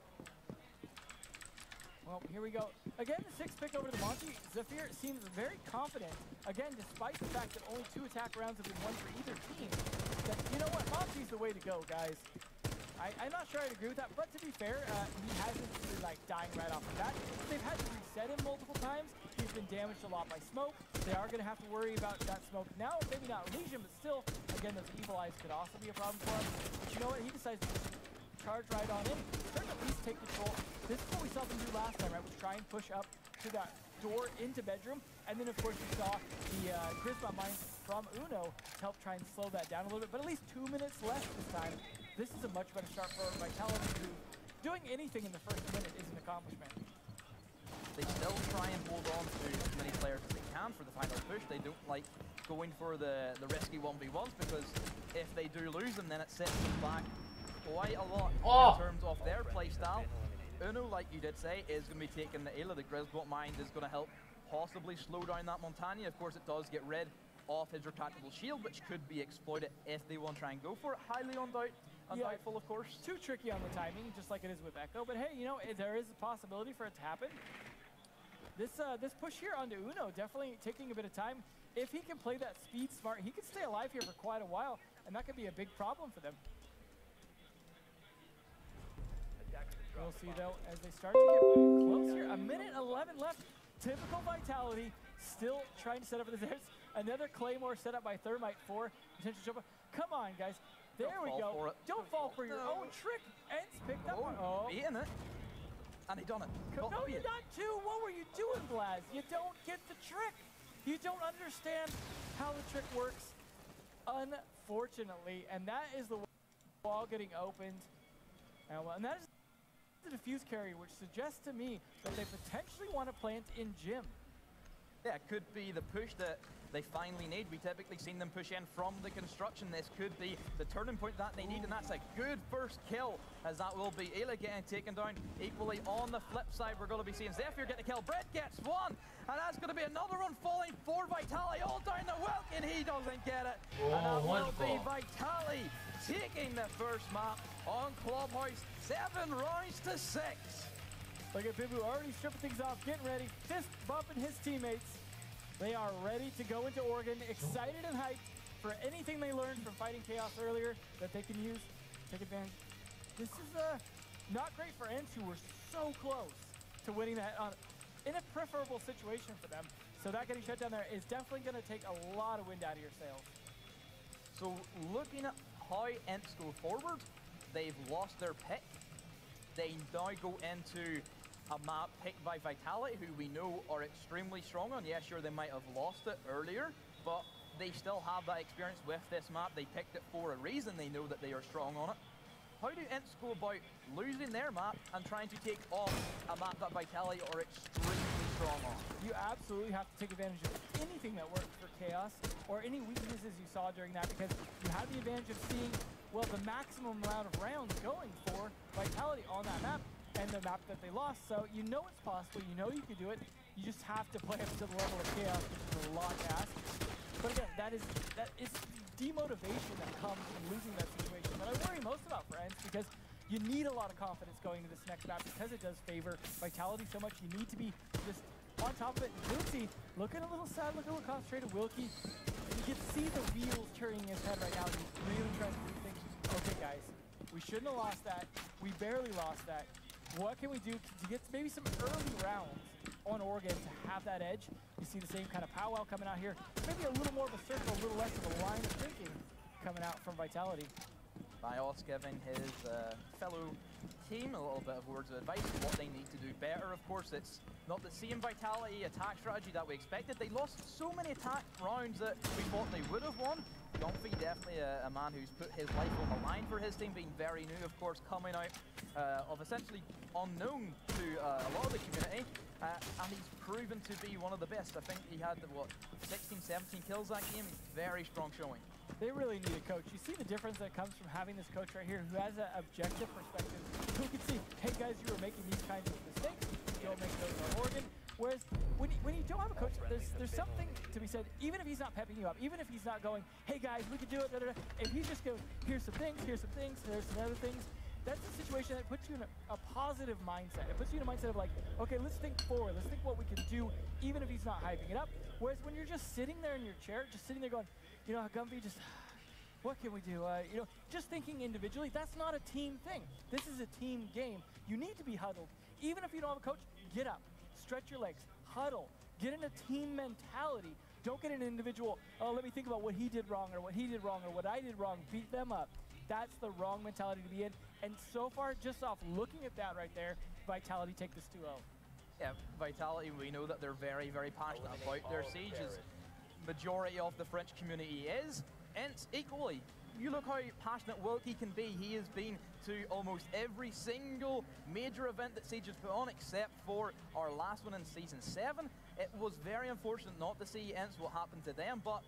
Well, here we go. Again, the 6th pick over to Monty. Zephyr seems very confident. Again, despite the fact that only 2 attack rounds have been won for either team, that, you know what, Monty's the way to go, guys. I'm not sure I'd agree with that, but to be fair, he hasn't been, like, dying right off the bat. They've had to reset him multiple times. He's been damaged a lot by smoke. They are going to have to worry about that smoke now. Maybe not Legion, but still, again, those evil eyes could also be a problem for him. But you know what? He decides to charge right on in. Trying to at least take control. This is what we saw them do last time, right? Was try and push up to that door into bedroom, and then of course we saw the Charisma mines from Uno to help try and slow that down a little bit, but at least 2 minutes left this time. This is a much better start for Vitality, who doing anything in the first minute is an accomplishment. They still try and hold on to as many players as they can for the final push. They don't like going for the risky 1v1s, because if they do lose them, then it sets them back quite a lot in terms of their playstyle. Uno, like you did say, is going to be taking the Ayla. The Grizzbot mine is going to help possibly slow down that Montagna. Of course, it does get rid of his retractable shield, which could be exploited if they want to try and go for it. Highly undoubtful, of course. Too tricky on the timing, just like it is with Echo. But hey, you know, there is a possibility for it to happen. This push here onto Uno, definitely taking a bit of time. If he can play that speed smart, he could stay alive here for quite a while, and that could be a big problem for them. We'll see, though, as they start to get close here. A minute 11 left. Typical Vitality, still trying to set up for this. There's another Claymore set up by Thermite for potential jump. Come on, guys. There we go. Don't fall for your own trick. Ents picked up one. Oh, beating it. And he done it. No, you not too. What were you doing, Blaz? You don't get the trick. You don't understand how the trick works, unfortunately. And that is the wall getting opened. And that is the defuse carry, which suggests to me that they potentially want to plant in gym. Yeah, it could be the push that they finally need. We typically seen them push in from the construction. This could be the turning point that they need, and that's a good first kill, as that will be Ayla getting taken down. Equally on the flip side, we're going to be seeing Zephyr getting a kill. Brett gets one, and that's going to be another one falling for Vitality, all down the Wilk, and he doesn't get it. And that will be Vitality taking the first map on Clubhouse, 7 rounds to 6. Look at Bibu already stripping things off, getting ready, fist bumping his teammates. They are ready to go into Oregon, excited and hyped for anything they learned from fighting Chaos earlier that they can use, take advantage. This is not great for Ents, who were so close to winning that in a preferable situation for them. So that getting shut down there is definitely going to take a lot of wind out of your sails. So looking at how Ents go forward, they've lost their pick. They now go into a map picked by Vitality, who we know are extremely strong on. Yeah, sure, they might have lost it earlier, but they still have that experience with this map. They picked it for a reason. They know that they are strong on it. How do Ents go about losing their map and trying to take off a map that Vitality are extremely strong on? You absolutely have to take advantage of anything that works for Chaos, or any weaknesses you saw during that, because you have the advantage of seeing, well, the maximum amount of rounds going for Vitality on that map, and the map that they lost. So you know it's possible, you know you can do it. You just have to play up to the level of Chaos, which is a lot to ask. But again, that is demotivation that comes from losing that situation that I worry most about for Ents, because you need a lot of confidence going into this next map, because it does favor Vitality so much. You need to be just on top of it. Wilkie looking a little sad, looking a little concentrated. Wilkie, you can see the wheels turning in his head right now. He's really trying to rethink. Okay, guys, we shouldn't have lost that. We barely lost that. What can we do to get maybe some early rounds on Oregon to have that edge? You see the same kind of powwow coming out here. Maybe a little more of a circle, a little less of a line of thinking coming out from Vitality. Bios giving his fellow team a little bit of words of advice on what they need to do better. Of course, it's not the same Vitality attack strategy that we expected. They lost so many attack rounds that we thought they would have won. Gumpy, definitely a man who's put his life on the line for his team, being very new, of course, coming out of essentially unknown to a lot of the community, and he's proven to be one of the best. I think he had, what, 16, 17 kills that game. He's very strong showing. They really need a coach. You see the difference that comes from having this coach right here, who has an objective perspective, who can see, hey guys, you were making these kinds of mistakes, don't make those on Oregon. Whereas when you don't have a coach, there's something to be said, even if he's not pepping you up, even if he's not going, hey guys, we can do it, da, da, da. If he just goes, here's some things, there's some other things, that's a situation that puts you in a positive mindset. It puts you in a mindset of like, okay, let's think forward, let's think what we can do, even if he's not hyping it up. Whereas when you're just sitting there in your chair, just sitting there going, you know, Gumpy, just, what can we do? You know, just thinking individually, that's not a team thing. This is a team game. You need to be huddled. Even if you don't have a coach, get up, stretch your legs, huddle, get in a team mentality. Don't get an individual, oh, let me think about what he did wrong or what he did wrong or what I did wrong, beat them up. That's the wrong mentality to be in. And so far, just off looking at that right there, Vitality take this 2-0. Yeah, Vitality, we know that they're very, very passionate about their sieges. Majority of the French community is, and equally. You look how passionate Wilkie can be. He has been to almost every single major event that Siege has put on, except for our last one in Season 7. It was very unfortunate not to see Ents what happened to them, but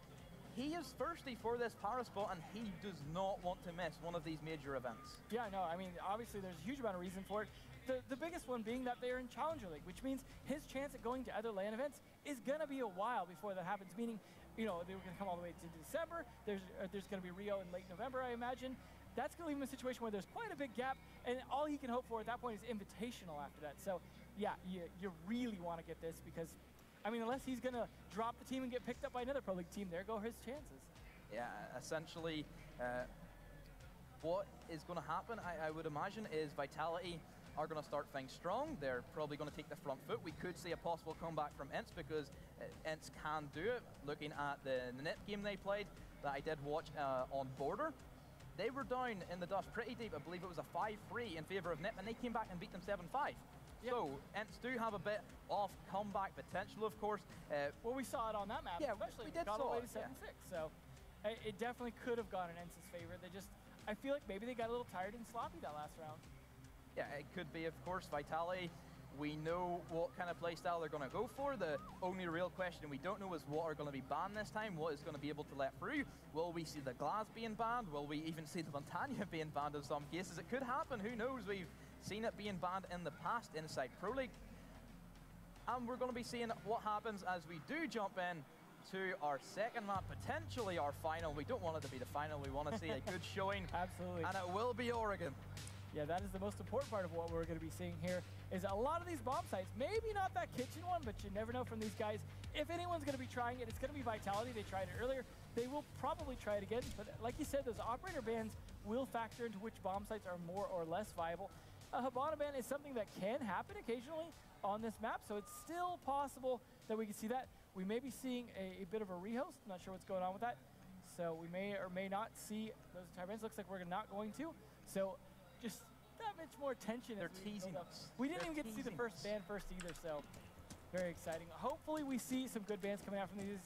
he is thirsty for this Paris spot, and he does not want to miss one of these major events. Yeah, no, I mean, obviously there's a huge amount of reason for it. The biggest one being that they're in Challenger League, which means his chance at going to other LAN events is going to be a while before that happens, meaning, you know, they were going to come all the way to December. There's going to be Rio in late November, I imagine. That's going to leave him in a situation where there's quite a big gap, and all he can hope for at that point is invitational after that. So, yeah, you really want to get this because, I mean, unless he's going to drop the team and get picked up by another Pro League team, there go his chances. Yeah, essentially, what is going to happen, I would imagine, is Vitality are going to start things strong. They're probably going to take the front foot. We could see a possible comeback from Ents because Ents can do it. Looking at the net game they played that I did watch on Border, they were down in the dust pretty deep. I believe it was a 5-3 in favor of NIP, and they came back and beat them 7-5. Yep. So Ents do have a bit of comeback potential, of course. Well, we saw it on that map, especially. We did got saw away to 7-6, yeah. so it definitely could have gone in Ents' favor. They just, I feel like maybe they got a little tired and sloppy that last round. Yeah, it could be, of course, Vitality. We know what kind of playstyle they're going to go for. The only real question we don't know is what are going to be banned this time, what is going to be able to let through. Will we see the Glass being banned? Will we even see the Montagna being banned in some cases? It could happen, who knows? We've seen it being banned in the past inside Pro League. And we're going to be seeing what happens as we do jump in to our second map, potentially our final. We don't want it to be the final, we want to see a good showing. Absolutely. And it will be Oregon. Yeah, that is the most important part of what we're going to be seeing here, is a lot of these bomb sites, maybe not that kitchen one, but you never know from these guys. If anyone's going to be trying it, it's going to be Vitality. They tried it earlier. They will probably try it again, but like you said, those operator bans will factor into which bomb sites are more or less viable. A Habana ban is something that can happen occasionally on this map, so it's still possible that we can see that. We may be seeing a bit of a rehost. I'm not sure what's going on with that. So we may or may not see those entire bans. Looks like we're not going to. So just that much more tension. They're teasing us. We didn't even get to see the first ban first either, so very exciting. Hopefully we see some good bans coming out from these.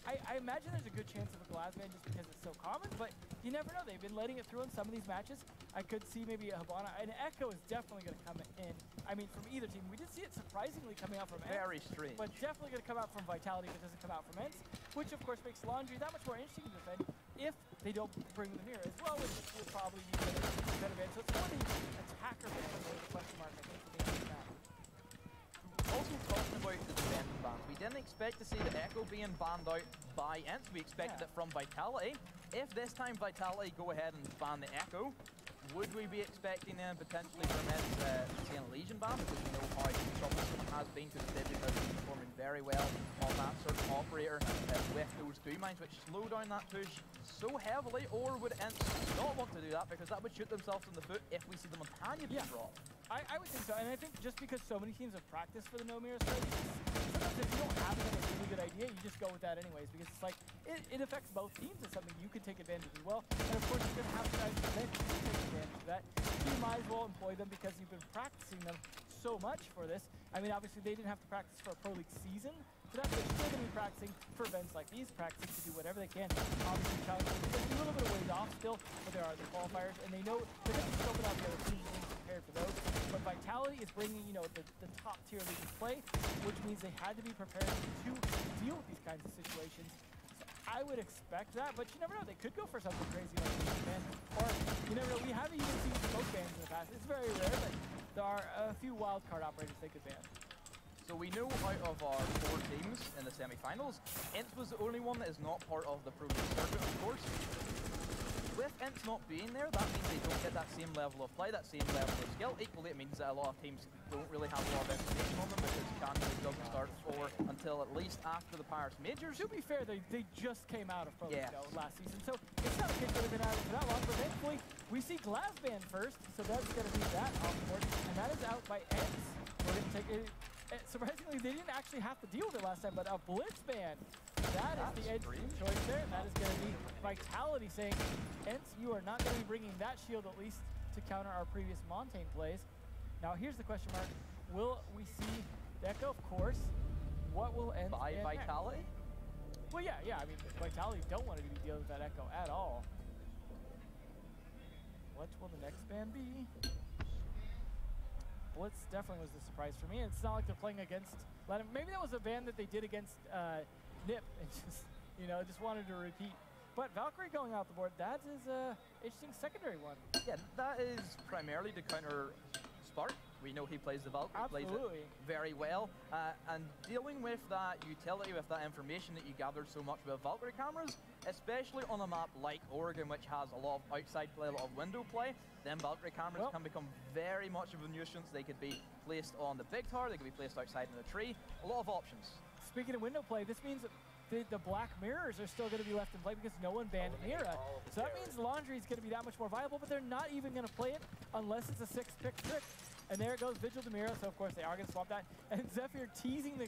I imagine there's a good chance of a Glass ban just because it's so common, but you never know. They've been letting it through in some of these matches. I could see maybe a Habana. An Echo is definitely going to come in. I mean, from either team. We did see it surprisingly coming out from Ents. Very strange. But definitely going to come out from Vitality if it doesn't come out from Ents, which of course makes Laundry that much more interesting to defend if they don't bring them here as well, which will probably be better ban. So it's more the attacker ban than the question mark, I think, for the answer to that. Also talking about the defending bans, we didn't expect to see the Echo being banned out by Ents. We expected it from Vitality. If this time Vitality go ahead and ban the Echo, would we be expecting then potentially from Ents to see a Legion ban? Because we know how troublesome it has been to the Digital has been performing very well on that sort of operator with those 2 mines, which slow down that push so heavily. Or would Ents not want to do that because that would shoot themselves in the foot if we see the Montagna being dropped? I would think so, and I think just because so many teams have practiced for the no mirror strategy, sometimes if you don't have a really good idea, you just go with that anyways, because it's like, it affects both teams. It's something you can take advantage as well, and of course you're going to have guys that you take advantage of that. You might as well employ them because you've been practicing them so much for this. I mean, obviously they didn't have to practice for a Pro League season for that, but they're still going to be practicing for events like these, practicing to do whatever they can. Obviously challenging, because a little bit of ways off still, but there are the qualifiers, and they know they're going to be scoping out the other teams and prepared for those. But Vitality is bringing, you know, the top tier league to play, which means they had to be prepared to deal with these kinds of situations. So I would expect that, but you never know. They could go for something crazy like a ban, or you never know. We haven't even seen smoke bans in the past. It's very rare, but there are a few wild card operators they could ban. So we know out of our 4 teams in the semi-finals, Ents was the only one that is not part of the Pro League circuit, of course. With Ents not being there, that means they don't get that same level of play, that same level of skill. Equally, it means that a lot of teams don't really have a lot of information on them because Chandler doesn't start until at least after the Paris Majors. To be fair, they just came out of Pro League last season, so it's not a case that they've been out for that long, but thankfully, we see Glass ban first, so that's going to be that off board, and that is out by Ents. We're going to take it. surprisingly, they didn't actually have to deal with it last time, but a Blitz ban. That is the interesting choice there, and that is going to be Vitality saying, Ents, you are not going to be bringing that shield at least to counter our previous Montaigne plays. Now here's the question mark. Will we see Echo? Of course. What will Ents by Vitality? Well, yeah. I mean, Vitality don't want to be dealing with that Echo at all. What will the next ban be? Blitz definitely was the surprise for me. It's not like they're playing against Latin. Maybe that was a ban that they did against Nip and just, just wanted to repeat. But Valkyrie going out the board, that is a interesting secondary one. Yeah, that is primarily to counter Spark. We know he plays the Valkyrie, plays it very well. And dealing with that utility, with that information that you gathered so much with Valkyrie cameras, especially on a map like Oregon, which has a lot of outside play, a lot of window play, then Valkyrie cameras can become very much of a nuisance. They could be placed on the big tower, they could be placed outside in the tree, a lot of options. Speaking of window play, this means the black mirrors are still going to be left in play because no one banned Mira. So that means Laundry is going to be that much more viable, but they're not even going to play it unless it's a 6-pick trick. And there it goes, Vigil to Mira, so of course they are going to swap that. And Zephyr teasing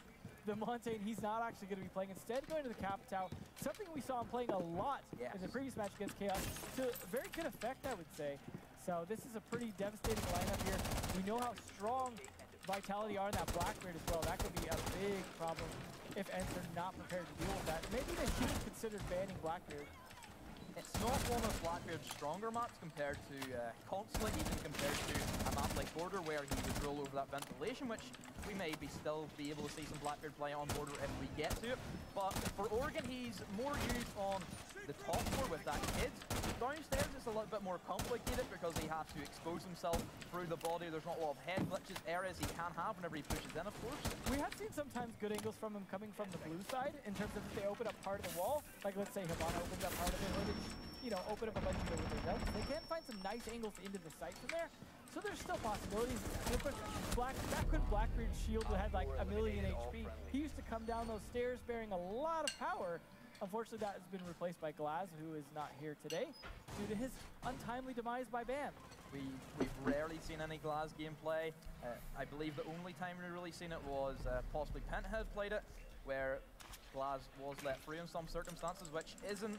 the Montaigne, he's not actually going to be playing. Instead, going to the Capitao, something we saw him playing a lot in the previous match against Chaos, to very good effect, I would say. So this is a pretty devastating lineup here. We know how strong Vitality are in that Blackbeard as well. That could be a big problem if Ents are not prepared to deal with that. Maybe they should have considered banning Blackbeard. It's not one of Blackbeard's stronger maps compared to Consulate, even compared to a map like Border where he would roll over that ventilation, which we may still be able to see some Blackbeard play on Border if we get to it. But for Oregon, he's more used on the top floor with that kid. Downstairs it's a little bit more complicated because he has to expose himself through the body. There's not a lot of head glitches, areas he can have whenever he pushes in, of course. We have seen sometimes good angles from him coming from the blue side in terms of if they open up part of the wall, like let's say Havana opens up part of it, or they just, open up a bunch of it with their guns. They can find some nice angles into the site from there. So there's still possibilities. And of course, back when Blackbeard's shield had like 1 million HP, he used to come down those stairs bearing a lot of power. Unfortunately, that has been replaced by Glaz, who is not here today due to his untimely demise by ban. We've rarely seen any Glaz gameplay. I believe the only time we've really seen it was possibly Penthead played it, where Glaz was let free in some circumstances, which isn't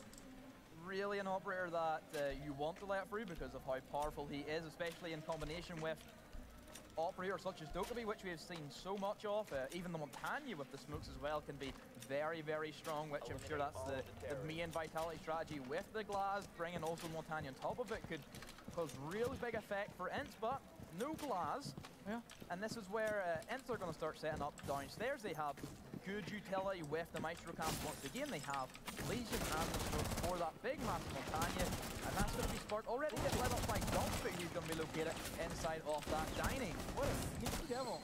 really an operator that you want to let free because of how powerful he is, especially in combination with operators such as Dokkaebi, which we have seen so much of. Even the Montagne with the smokes as well can be very, very strong, which I'm sure that's the main Vitality strategy with the Glaz. Bringing also Montagne on top of it could cause really big effect for Ents, but no Glaz. Yeah. And this is where Ents are going to start setting up downstairs. They have good utility with the Maestro camps once again. They have Legion and the smoke for that big massive Montagne, and that's going to be sparked already. Get led up by Dumpy, who's going to be located inside of that dining. What a sneaky devil.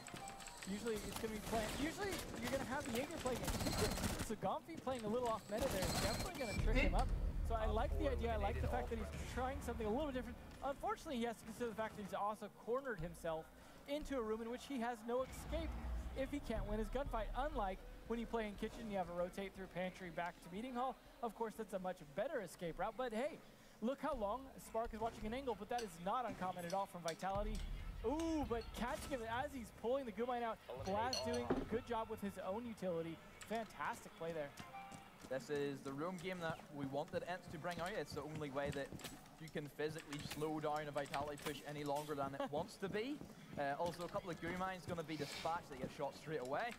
Usually it's going to be playing, usually you're going to have the Jaeger playing a kitchen, so Gomfi playing a little off meta there is definitely going to trick him up. So I like the idea, I like the fact that he's trying something a little bit different. Unfortunately, he has to consider the fact that he's also cornered himself into a room in which he has no escape if he can't win his gunfight. Unlike when you play in kitchen, you have a rotate through pantry back to meeting hall. Of course, that's a much better escape route, but hey, look how long Spark is watching an angle, but that is not uncommon at all from Vitality. Ooh, but catching him as he's pulling the Goomine out. Glaz doing a good job with his own utility. Fantastic play there. This is the room game that we wanted Ents to bring out. It's the only way that you can physically slow down a Vitality push any longer than it wants to be. Also, a couple of Goomines going to be dispatched. They get shot straight away.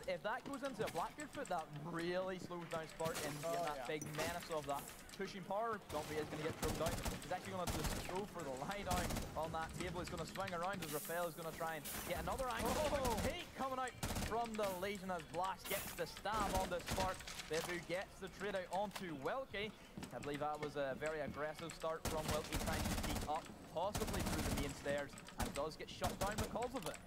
If that goes into a Blackbeard foot, that really slows down Spark and get that big menace of that pushing power. Dumpy is going to get thrown down. He's actually going to just go for the lie down on that table. He's going to swing around as Rafael is going to try and get another angle. Oh, Tate coming out from the Legion as Blast gets the stab on the Spark. Bebu gets the trade out onto Wilkie. I believe that was a very aggressive start from Wilkie, trying to sneak up, possibly through the main stairs, and does get shut down because of it.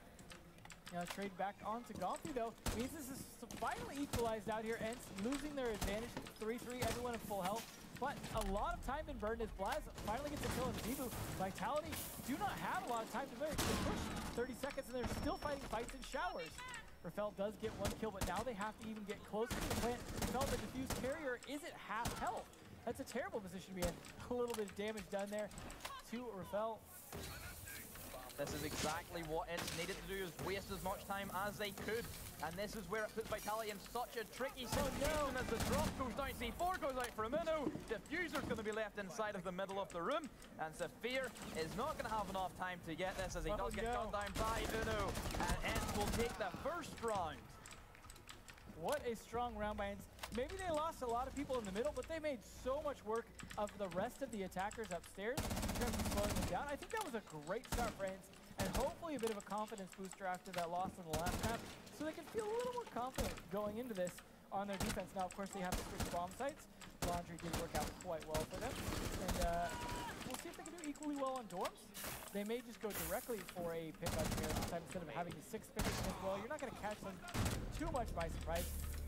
Trade back onto Gomfi though means this is finally equalized out here. Ents losing their advantage, 3-3, everyone in full health. But a lot of time been burned as Blaz finally gets a kill on Bibu. Vitality do not have a lot of time to play. They push 30 seconds and they're still fighting fights in showers. Rafael does get one kill, but now they have to even get closer to the plant. Rafael, the diffused carrier, is at half health. That's a terrible position to be in. A little bit of damage done there to Rafael. This is exactly what it's needed to do, is waste as much time as they could. And this is where it puts Vitality in such a tricky situation as the drop goes down. C4 goes out for a minnow. Diffuser's going to be left inside of the middle of the room. And Zafir is not going to have enough time to get this as he does get gunned down by Uno. And Ents will take the first round. What a strong round by Ents. Maybe they lost a lot of people in the middle, but they made so much work of the rest of the attackers upstairs in terms of slowing them down. I think that was a great start for Ents, and hopefully a bit of a confidence booster after that loss in the last map, so they can feel a little more confident going into this on their defense. Now, of course, they have to switch bomb sites. Laundry did work out quite well for them, and we'll see if they can do equally well on dorms. They may just go directly for a pick on here this time instead of having the 6 pickers as well. You're not going to catch them too much by surprise.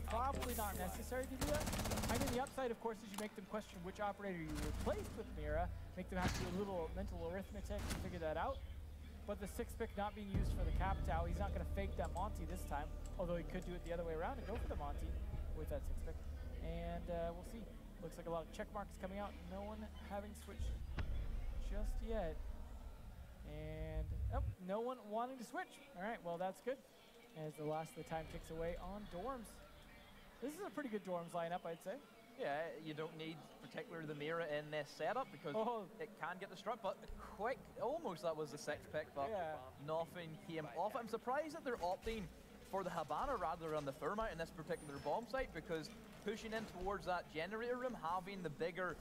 Probably not necessary to do that. I mean, the upside, of course, is you make them question which operator you replaced with Mira, make them have to do a little mental arithmetic to figure that out. But the 6 pick not being used for the Qtuo, he's not going to fake that Monty this time, although he could do it the other way around and go for the Monty with that 6 pick. And we'll see. Looks like a lot of check marks coming out. No one having switched just yet. And, oh, no one wanting to switch. All right, well, that's good. As the last of the time ticks away on dorms. This is a pretty good dorms lineup, I'd say. Yeah, you don't need particularly the Mira in this setup because it can get the struck, but quick, almost that was the 6 pick, but nothing came off. I'm surprised that they're opting for the Habana rather than the Thermite in this particular bomb site, because pushing in towards that generator room, having the bigger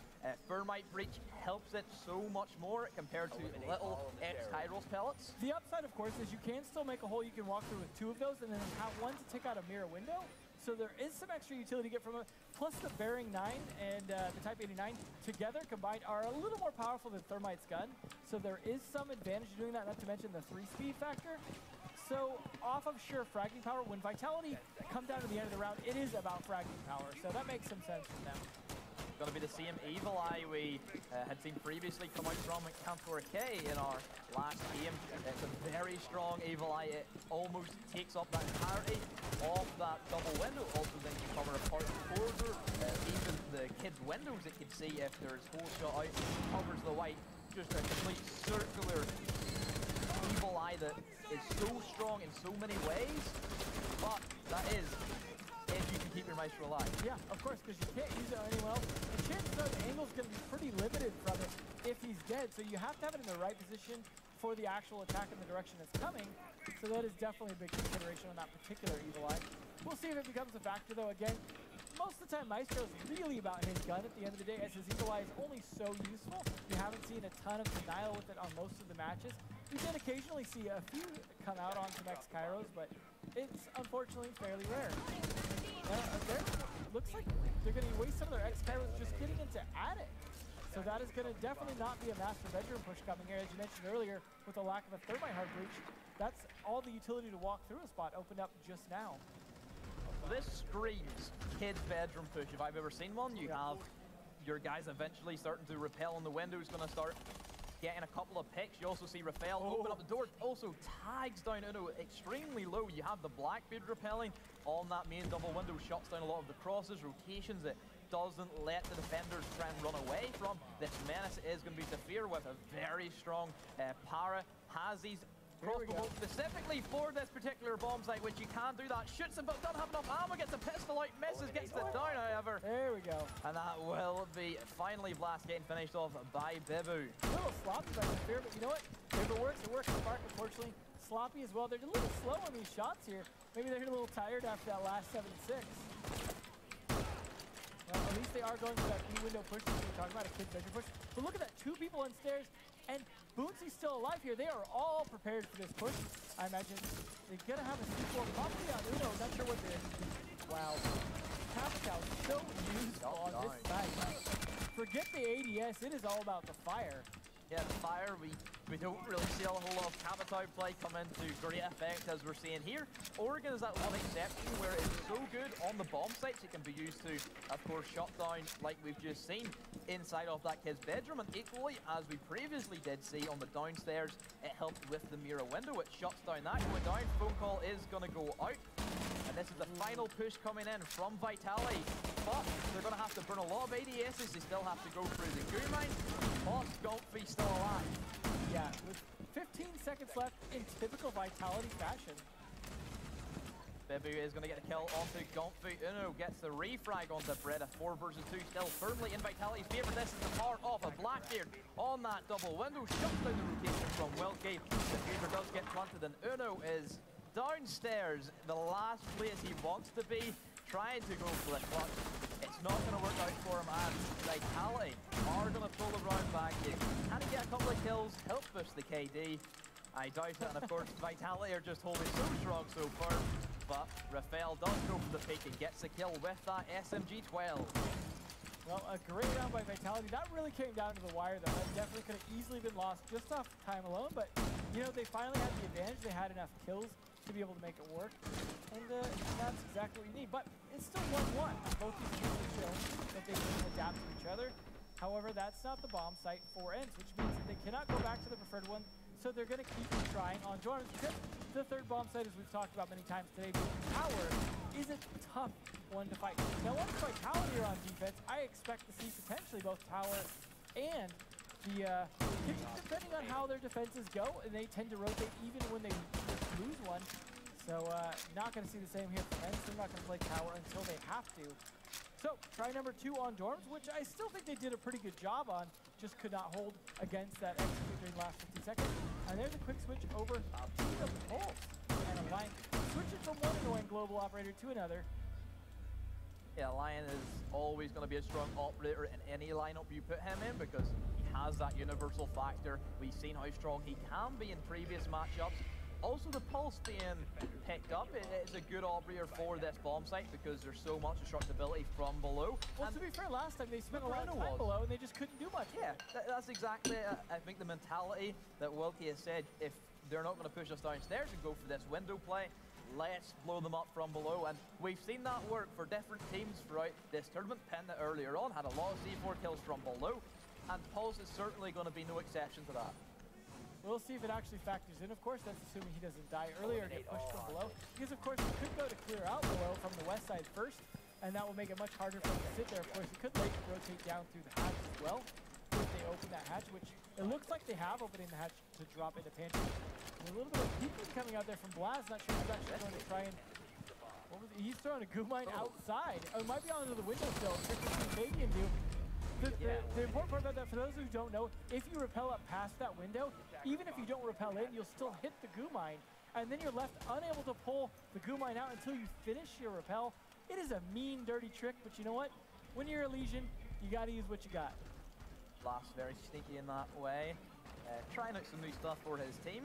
Thermite breach helps it so much more compared to little X-Kairos pellets. The upside, of course, is you can still make a hole you can walk through with 2 of those and then have one to take out a Mira window. So there is some extra utility to get from it. Plus the Bearing 9 and the Type 89 together combined are a little more powerful than Thermite's gun. So there is some advantage to doing that, not to mention the 3-speed factor. So off of sheer fragging power, when Vitality come down to the end of the round, it is about fragging power. So that makes some sense for them. Going to be the same Evil Eye we had seen previously come out from Cantor K in our last game. It's a very strong Evil Eye. It almost takes up that entirety of that double window. Also then you cover a part of the corridor. Even the kids' windows it can see if there's hole shot out. Covers the white. Just a complete circular Evil Eye that is so strong in so many ways. But that is if you can keep your maestro alive. Yeah, of course, because you can't use it on anyone else. And chances are the angle's going to be pretty limited from it if he's dead. So you have to have it in the right position for the actual attack in the direction it's coming. So that is definitely a big consideration on that particular Evil Eye. We'll see if it becomes a factor, though. Again, most of the time, Maestro's really about his gun at the end of the day, as his Evil Eye is only so useful. You haven't seen a ton of denial with it on most of the matches. We did occasionally see a few come out on some X-Kairos, but it's unfortunately fairly rare. Looks like they're going to waste some of their X-Kairos just getting into Attic. So that is going to definitely not be a master bedroom push coming here. As you mentioned earlier, with the lack of a Thermite hard breach, that's all the utility to walk through a spot opened up just now. This screams kid's bedroom push. If I've ever seen one, you have your guys eventually starting to repel on the windows, going to start getting a couple of picks. You also see Rafael open up the door, also tags down Uno extremely low. You have the Blackbeard repelling on that main double window, shuts down a lot of the crosses, rotations. It doesn't let the defenders try and run away from this menace. It is going to be Zafir with a very strong para. Has these crossbow specifically for this particular bomb site, which you can do that. Shoots him, but doesn't have enough ammo. Gets a pistol out, misses, gets the down, however. There we go. And that will be finally Blast getting finished off by Bibu. A little sloppy by Zafir, but you know what? If it works, it works. Spark, unfortunately, sloppy as well. They're a little slow on these shots here. Maybe they're a little tired after that last 7-6. Well, at least they are going for that B-window push that we were talking about, a kid's bedroom push. But look at that, 2 people on stairs, and Boonsy's still alive here. They are all prepared for this push. I imagine they're going to have a C4 probably on Uno. Not sure what they're... Wow. Qtuo so useful on this side. Forget the ADS. It is all about the fire. Yeah, the fire, we don't really see a whole lot of Qtuo play come into great effect as we're seeing here. Oregon is that one exception where it's so good on the bomb sites it can be used to, of course, shut down like we've just seen inside of that kid's bedroom. And equally, as we previously did see on the downstairs, it helped with the Mira window. It shuts down that going down. Phone call is going to go out. And This is the final push coming in from Vitality. But they're going to have to burn a lot of ADSs. They still have to go through the goo mine. But Gauntfree still alive. Yeah, with 15 seconds left in typical Vitality fashion. Bebu is going to get a kill onto Gauntfree. Uno gets the refrag onto Bread. A 4 versus 2 still firmly in Vitality's favor. This is the power of a Blackbeard on that double window. Shuts down the rotation from Wilkie. The future does get planted, and Uno is downstairs, the last place he wants to be, trying to go for the clutch. It's not going to work out for him, and Vitality are going to pull the round back in. Can he get a couple of kills, help push the KD? I doubt it, and of course Vitality are just holding so strong so far. But Rafael does go for the pick and gets a kill with that SMG-12. Well, a great round by Vitality. That really came down to the wire, though. That definitely could have easily been lost just off time alone. But, you know, they finally had the advantage. They had enough kills to be able to make it work. And that's exactly what you need. But it's still 1-1. Both these teams have shown that they can adapt to each other. However, that's not the bomb site for ends, which means that they cannot go back to the preferred one. So they're going to keep trying on Jordan. Because the third bomb site, as we've talked about many times today, Tower is a tough one to fight. Now, once Vitality are on defense, I expect to see potentially both Tower and the Kitchen, depending on how their defenses go, and they tend to rotate even when they lose one. So not going to see the same here for Ents. They're not going to play Tower until they have to. So, try number 2 on Dorms, which I still think they did a pretty good job on, just could not hold against that execute during the last 15 seconds. And there's a quick switch over to the Pulse. And a line switching from one annoying global operator to another. Yeah, Lion is always going to be a strong operator in any lineup you put him in because he has that universal factor. We've seen how strong he can be in previous matchups. Also, the Pulse being picked up is a good operator for this bomb site because there's so much destructibility from below. Well, and to be fair, last time they spent a lot of time below and they just couldn't do much. Yeah, that's exactly, I think, the mentality that Wilkie has said. If they're not going to push us downstairs and go for this window play, let's blow them up from below. And we've seen that work for different teams throughout this tournament. Penta earlier on had a lot of C4 kills from below, and Pulse is certainly going to be no exception to that. We'll see if it actually factors in, of course. That's assuming he doesn't die earlier or get pushed from below. Because, of course, he could go to clear out below from the west side first, and that will make it much harder for him to sit there. Of course, he could late rotate down through the hatch as well if they open that hatch, which it looks like they have opening the hatch to drop into pantry. And a little bit of peeking coming out there from Blaz. Not sure he's actually going to try and... What was it? He's throwing a goo mine outside. Oh, it might be onto the windowsill. Trick to see Fabian do. The important part about that, for those who don't know, if you rappel up past that window, even if you don't rappel in, you'll still hit the goo mine, and then you're left unable to pull the goo mine out until you finish your rappel. It is a mean, dirty trick, but you know what? When you're a Legion, you gotta use what you got. Last very sneaky in that way, trying out some new stuff for his team.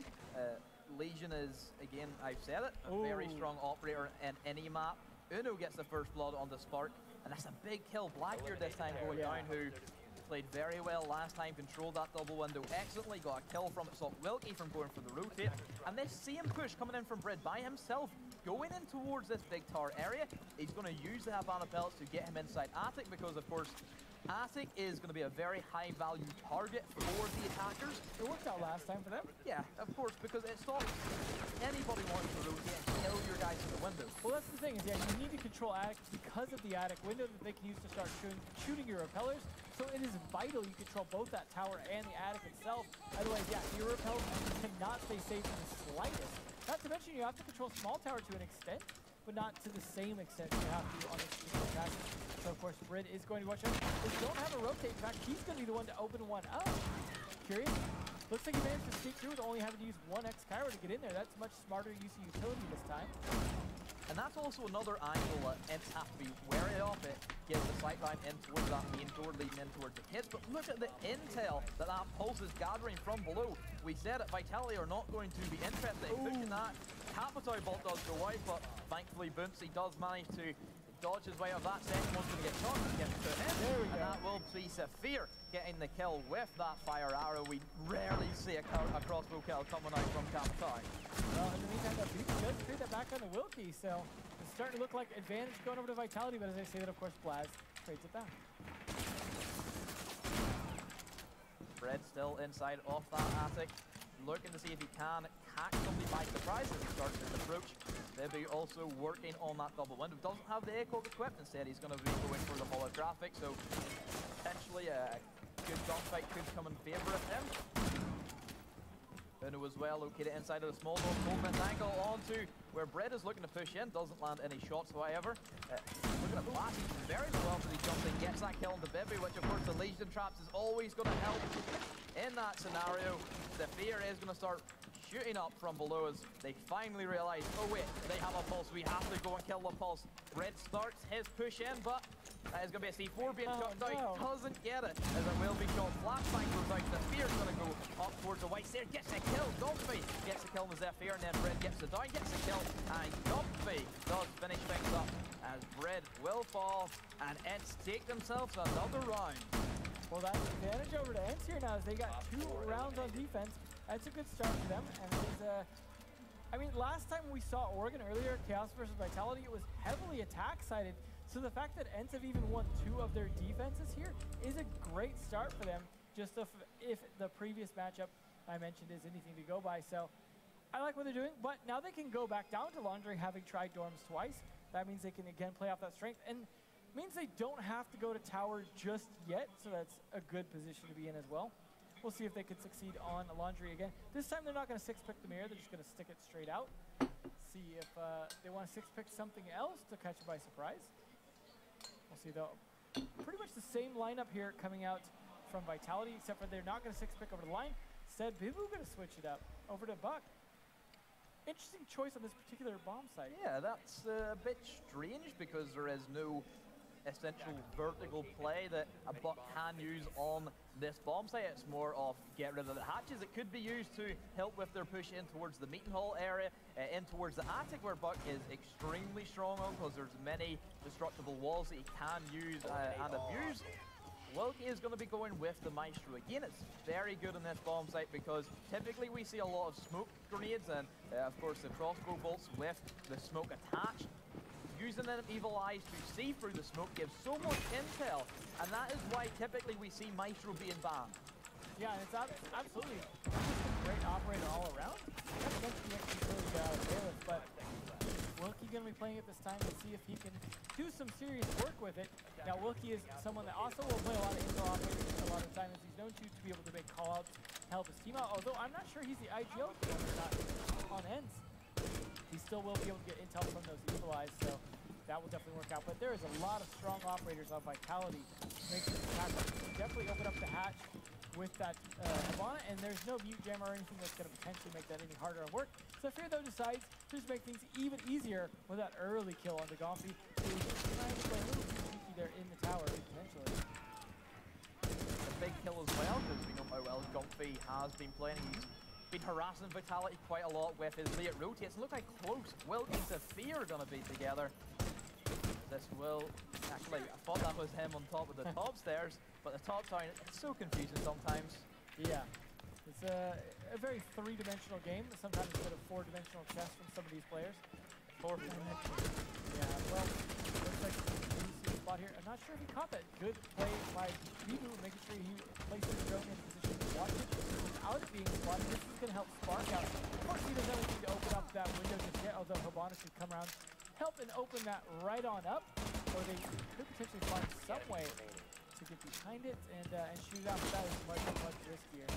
Legion is, again, I've said it, a very strong operator in any map. Uno gets the first blood on the Spark, and that's a big kill. Blackbeard this time going down, who played very well last time, controlled that double window excellently, got a kill from it, stopped Wilkie from going for the rotate. And this same push coming in from Brid by himself, going in towards this big tower area. He's going to use the Havana pellets to get him inside Attic because, of course, Attic is going to be a very high-value target for the attackers. It worked out last time for them. Yeah, of course, because it stops anybody wanting to rotate and kill your guys in the window. Well, that's the thing, is you need to control Attic because of the Attic window that they can use to start shooting your repellers. So it is vital you control both that tower and the Attic itself. Otherwise, yeah, your repellers cannot stay safe in the slightest. Not to mention, you have to control small tower to an extent, but not to the same extent you have to on this particular task. So, of course, Brid is going to watch out. If you don't have a rotate, in fact, he's going to be the one to open one up. Curious. Looks like he managed to sneak through with only having to use one X-Kyro to get in there. That's much smarter use of utility this time. And that's also another angle that Ents have to be wary of. It gives the sightline in towards that main door leading in towards the kids. But look at the intel that Pulse is gathering from below. We said that Vitality are not going to be interested in pushing that. Capitao bolt does go out, but thankfully Bungee does manage to dodge his way out of that. Second one's going to get shot and get to him. There we go. And that will be Saphir getting the kill with that fire arrow. We rarely see a crossbow kill coming out from Capitao. Well, in the meantime, that Beast does trade that back on the Wilkie, so it's starting to look like advantage going over to Vitality, but as I say that, of course, Blaz trades it back. Fred still inside off that Attic, looking to see if he can catch somebody by surprise as he starts his approach. Bibby also working on that double window. Doesn't have the echo equipped, instead he's going to be going for the holographic, so potentially a good gunfight could come in favour of him. Uno as well, located inside of the small door. Movement angle onto where Bread is looking to push in. Doesn't land any shots, however. Looking at Blast, very well as he jumps in, gets that kill into Bibby, which of course the Legion traps is always going to help in that scenario. The fear is going to start shooting up from below as they finally realize, oh wait, they have a pulse, we have to go and kill the pulse. Bread starts his push in, but that is going to be a C4 being shot down. No. Doesn't get it, as it will be shot. Flashbang goes out. The Fear's going to go up towards the white stair. Gets a kill. Dumpy gets a kill in the Zephyr, and then Bread gets the down, gets a kill. And Dumpy does finish things up as Bread will fall, and Ents take themselves another round. Well, that's an advantage over to Ents here now, as they got 2 rounds on defense. That's a good start for them, and it was, I mean, last time we saw Oregon earlier, Chaos versus Vitality, it was heavily attack-sided. So the fact that Ents have even won 2 of their defenses here is a great start for them, just if the previous matchup I mentioned is anything to go by. So I like what they're doing, but now they can go back down to Laundry, having tried dorms twice. That means they can again play off that strength, and means they don't have to go to tower just yet, so that's a good position to be in as well. We'll see if they can succeed on Laundry again. This time they're not going to 6-pick the mirror, they're just going to stick it straight out. See if they want to 6-pick something else to catch it by surprise. We'll see though, pretty much the same lineup here coming out from Vitality, except for they're not going to 6-pick over the line. Instead, Bibu going to switch it up over to Buck. Interesting choice on this particular bomb site. Yeah, that's a bit strange because there is no essential vertical play that a Buck can use on this bomb site. It's more of get rid of the hatches. It could be used to help with their push in towards the meeting hall area, in towards the attic where Buck is extremely strong on, because there's many destructible walls that he can use and abuse. Wilkie is going to be going with the Maestro. Again, it's very good on this bomb site because typically we see a lot of smoke grenades and of course the crossbow bolts with the smoke attached. Using them Evil Eyes to see through the smoke gives so much intel, and that is why typically we see Maestro being banned. Yeah, and it's absolutely a great operator all around. Not to mention the extra utility Bailiff, but Wilkie going to be playing it this time to see if he can do some serious work with it. Now, Wilkie is someone that also will play a lot of intel operators a lot of the time, as he's known to be able to make call-outs, help his team out, although I'm not sure he's the IGL or not on Ents. He still will be able to get intel from those Evil Eyes, so that will definitely work out. But there is a lot of strong operators on Vitality. Makes it definitely open up the hatch with that Habana, and there's no mute jam or anything that's going to potentially make that any harder on work. So Fear, though, decides to just make things even easier with that early kill on the Gomphy, who's trying to play a little too sneaky there in the tower, potentially. A big kill as well, because we know how well Gomphy has been playing. He's been harassing Vitality quite a lot with his late rotates. Look how close Wilkie and Fear are going to be together. This will actually, I thought that was him on top of the top stairs, but the top tower, it's so confusing sometimes. Yeah, it's a very 3-dimensional game. Sometimes a bit of 4-dimensional chess from some of these players. 4-dimensional. Yeah, well, looks like he's in the spot here. I'm not sure if he caught that. Good play by Bibu, making sure he places the drone in position to watch it without it being spotted. This is going to help Spark out. Of course, he doesn't have anything to open up that window just yet, although Habana should come around, help and open that right on up, or they could potentially find some way to get behind it and shoot it out, but that is much riskier.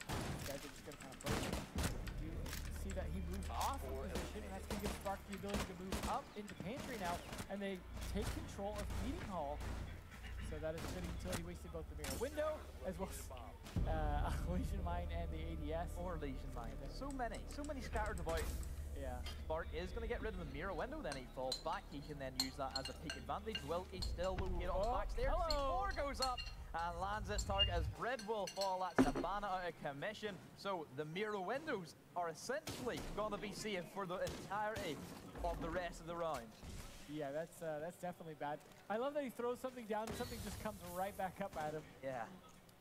These guys are just going to kind of break it. You see that he moves off of position, and that's going to give Spark the ability to move up into Pantry now, and they take control of Meeting Hall. So that is a good utility, wasted both the mirror window, as well as Legion Mine and the ADS. Or Legion Mine. So many scattered about. Yeah. Spark is going to get rid of the mirror window, then he falls back. He can then use that as a peak advantage. Wilkie still located on the back stairs. C4 goes up and lands its target as Bread will fall. That's Habana out of commission. So the mirror windows are essentially going to be safe for the entirety of the rest of the round. Yeah, that's definitely bad. I love that he throws something down and something just comes right back up at him. Yeah.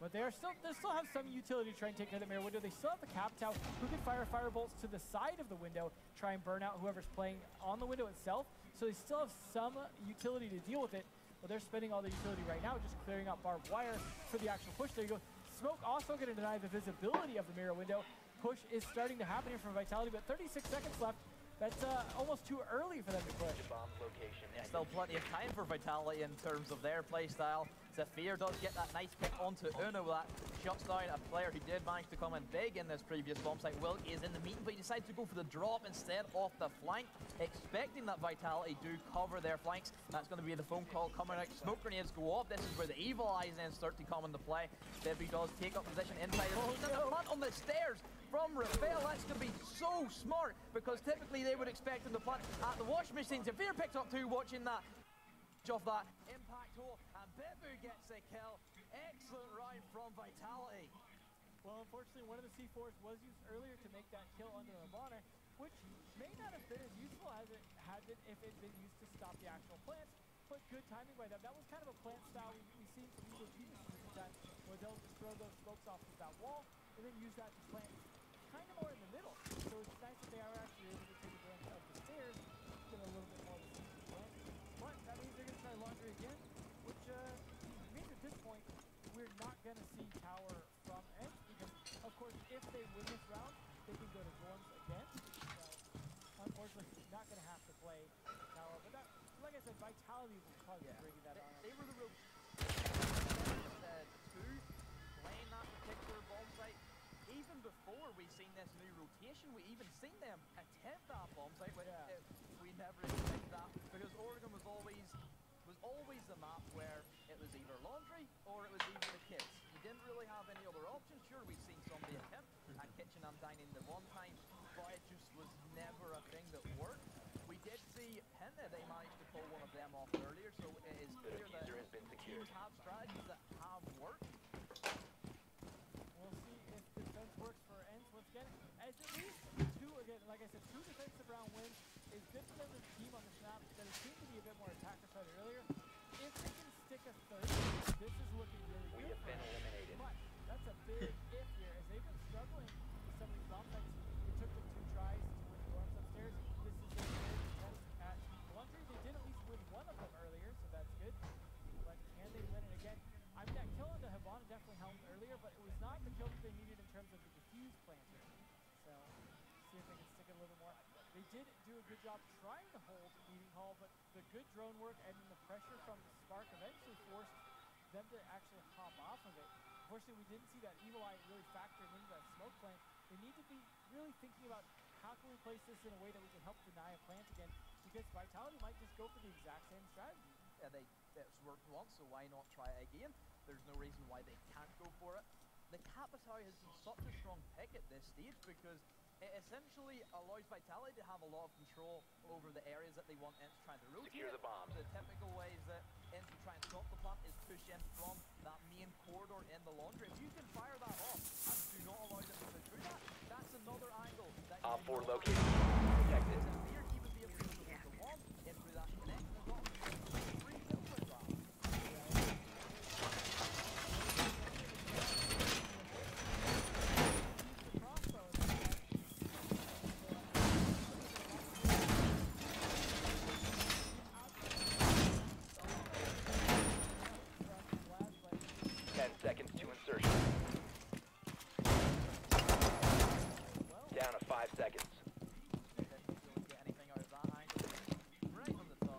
But they still have some utility to try and take care of the mirror window. They still have the cap tower who can fire firebolts to the side of the window, try and burn out whoever's playing on the window itself. So they still have some utility to deal with it, but they're spending all the utility right now, just clearing out barbed wire for the actual push. There you go. Smoke also going to deny the visibility of the mirror window. push is starting to happen here from Vitality, but 36 seconds left. That's almost too early for them to push. Yeah, still plenty of time for Vitality in terms of their playstyle. Zafir does get that nice pick onto Uno. That shuts down a player who did manage to come in big in this previous bomb site. Wilk is in the meeting, but he decides to go for the drop instead of the flank, expecting that Vitality do cover their flanks. That's going to be the phone call coming out. Smoke grenades go off. This is where the evil eyes then start to come into play. Debbie does take up position inside. Oh, no. The plant on the stairs from Rafael. That's going to be so smart, because typically they would expect him to plant at the wash machine. Zafir picks up two, watching that off that impact hole, and Bebu gets a kill. Excellent round from Vitality. Well, unfortunately, one of the C4s was used earlier to make that kill under Habana, which may not have been as useful as it had been if it had been used to stop the actual plants, but good timing by them. That was kind of a plant style we've seen from Eagle teams some time, where they'll just throw those smokes off of that wall and then use that to plant kind of more in the middle. So it's nice that they are actually able to take advantage of the stairs, get a little bit more of a sneaky plant. But that means they're going to try laundry again, which means at this point we're not going to see tower from Ents, because of course if they win this round, they can go to Gorms again. So unfortunately, not going to have to play tower. But that, like I said, Vitality will probably be bringing that on. They were the real two playing that particular bomb site. Even before we've seen this new rotation, we even seen them attempt that bomb site, but we never expected that, because Oregon was always the map where it was either laundry or it was either the kids. We didn't really have any other options. Sure, we've seen somebody attempt at kitchen and dining the one time, but it just was never a thing that worked. We did see Penta, they managed to pull one of them off earlier, so it is clear that teams have strategies that have worked. We'll see if defense works for Ents once again. As at least two, again, like I said, two defensive round wins is good for them as a team on this map that it seemed to be a bit more attacker-sided earlier. If they can stick a third, this is looking really good. We have been eliminated. But that's a big if here, as they've been struggling with some of these bomb sites. It took them 2 tries to win the Gorms upstairs. This is their third attempt at laundry. They did at least win one of them earlier, so that's good. But can they win it again? I mean, that kill on the Habana definitely helped earlier, but it was not the kill that they needed in terms of the defuse planter. So, see if they can stick it a little more. They did do a good job trying to hold Meeting Hall, but the good drone work and then the pressure from the Spark eventually forced them to actually hop off of it. Unfortunately, we didn't see that Evil Eye really factoring into that smoke plant. They need to be really thinking about how can we place this in a way that we can help deny a plant again, because Vitality might just go for the exact same strategy. Yeah, it's worked once, so why not try it again? There's no reason why they can't go for it. The Capitao has been such a strong pick at this stage, because it essentially allows Vitality to have a lot of control over the areas that they want Ents trying to rotate. Secure the bomb. The typical ways that Ents will try and stop the plant is push in from that main corridor in the laundry. If you can fire that off and do not allow them to push through that, that's another angle that Op 4 located. protected. Zafir even be able to go the one in through that connection as well. Free kill for that. 10 seconds to insertion. Down to 5 seconds.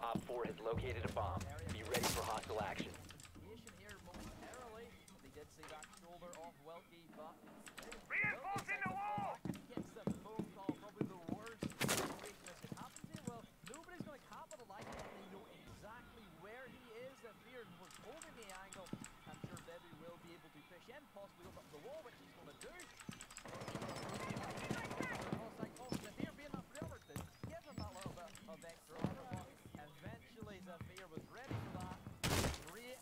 Op 4 has located a bomb. Be ready for hostile action. Here momentarily. They did see that shoulder off Wilkie, but Reinforcing the wall! Gets the phone call, probably the worst situation that could happen here. Well, nobody's going to capitalize on it. They know exactly where he is. Zafir was holding the angle. I'm sure Debbie will be able to push in, possibly open up the wall, which he's going to do. Zafir being that forever to give him that little bit of extra armor, but eventually Zafir was ready for that. Great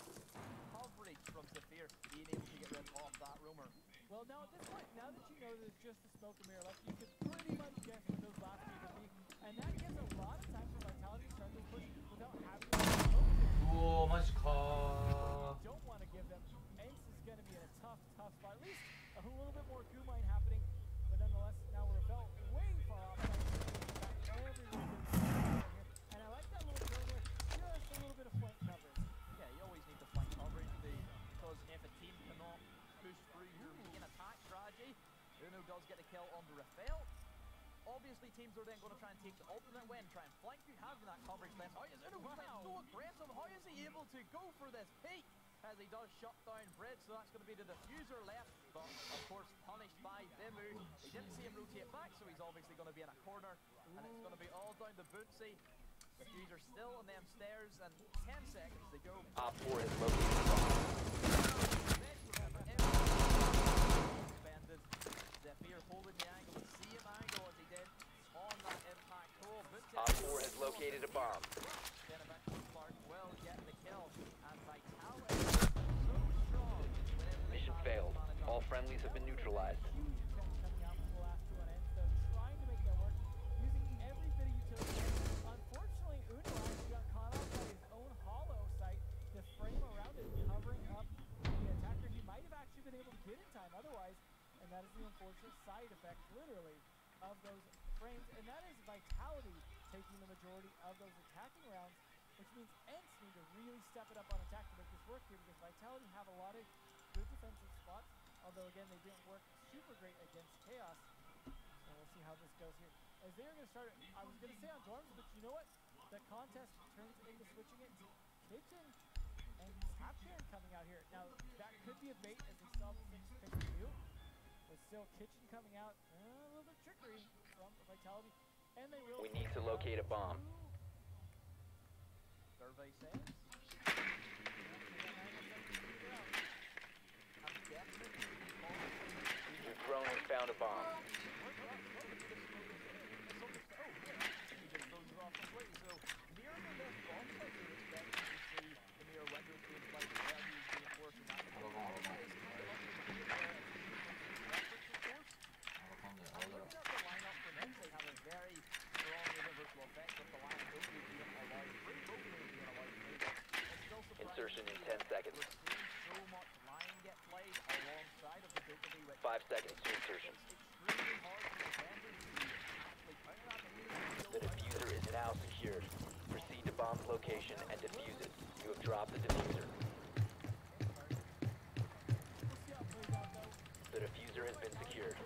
coverage from Zafir, being able to get rid of that rumor. Well, now at this point, now that you know that it's just a smoke and mirror left, you can pretty much guess what those last two will be, and that gives a lot of time for Vitality to start their push without having to smoke. 오 마지카 Don't want to give them. Ents is going to be in a tough spot. At least a little bit more goo mine happening, but nonetheless, now Rafael way far off. And I like that little drone there, just a little bit of flank coverage. Yeah, you always need the flank coverage because if a team cannot push through your main attack strategy, Uno does get a kill Vitality teams are then going to try and take the ultimate win, try and flank you, having that coverage left. How is Uno so aggressive? How is he able to go for this peak as he does shut down Bridge? So that's going to be the diffuser left, but of course punished by Bimu. He didn't see him rotate back, so he's obviously going to be in a corner, and it's going to be all down to Bootsy. Diffuser still on them stairs, and 10 seconds to go. Op 4 has located the bomb. Zephyr holding the angle, the same angle as he did on that impact hole. Op 4 has located a bomb. Then eventually Clark will get the kill, and Vitality is so strong. Mission failed. All friendlies have been neutralized. Coming out from the last two on ends, though, trying to make that work, using every bit of utility. Unfortunately, Uno actually got caught off by his own hollow sight, the frame around it covering up the attacker. He might have actually been able to get in time otherwise, and that is the unfortunate side effect, literally, of those frames. And that is Vitality taking the majority of those attacking rounds, which means Ents need to really step it up on attack to make this work here, because Vitality have a lot of good defensive spots, although again they didn't work super great against Chaos. So we'll see how this goes here. As they're going to start, I was going to say on dorms, but you know what? The contest turns into switching it to Kitchen and Sapkaren coming out here. Now that could be a bait as they still have the 6 picks to do. But still, Kitchen coming out, a little bit trickery from Vitality, and they will. We need to locate a bomb. Survey says. Your drone has found a bomb. Insertion in 10 seconds. 5 seconds to insertion. The diffuser is now secured. Proceed to bomb's location and defuse it. You have dropped the diffuser. The diffuser has been secured.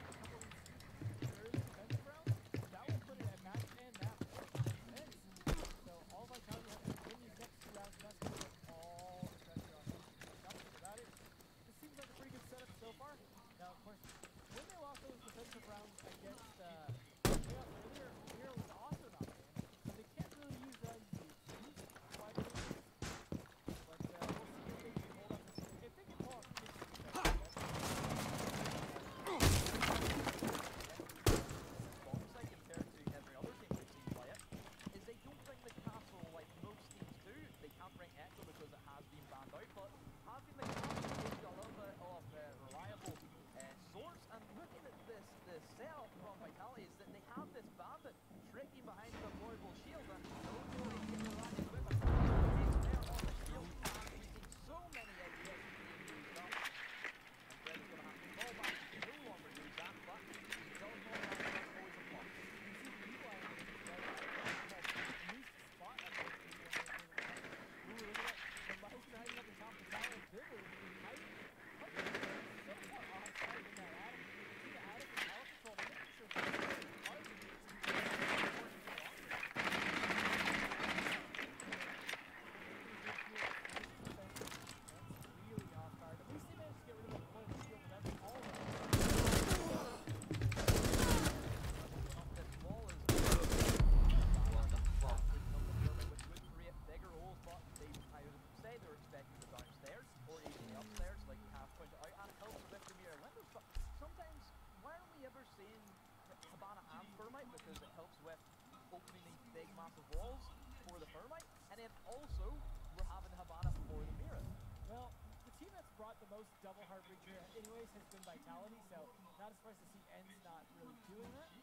most double hard breacher anyways has been Vitality, so not as surprised to see Ends not really doing that.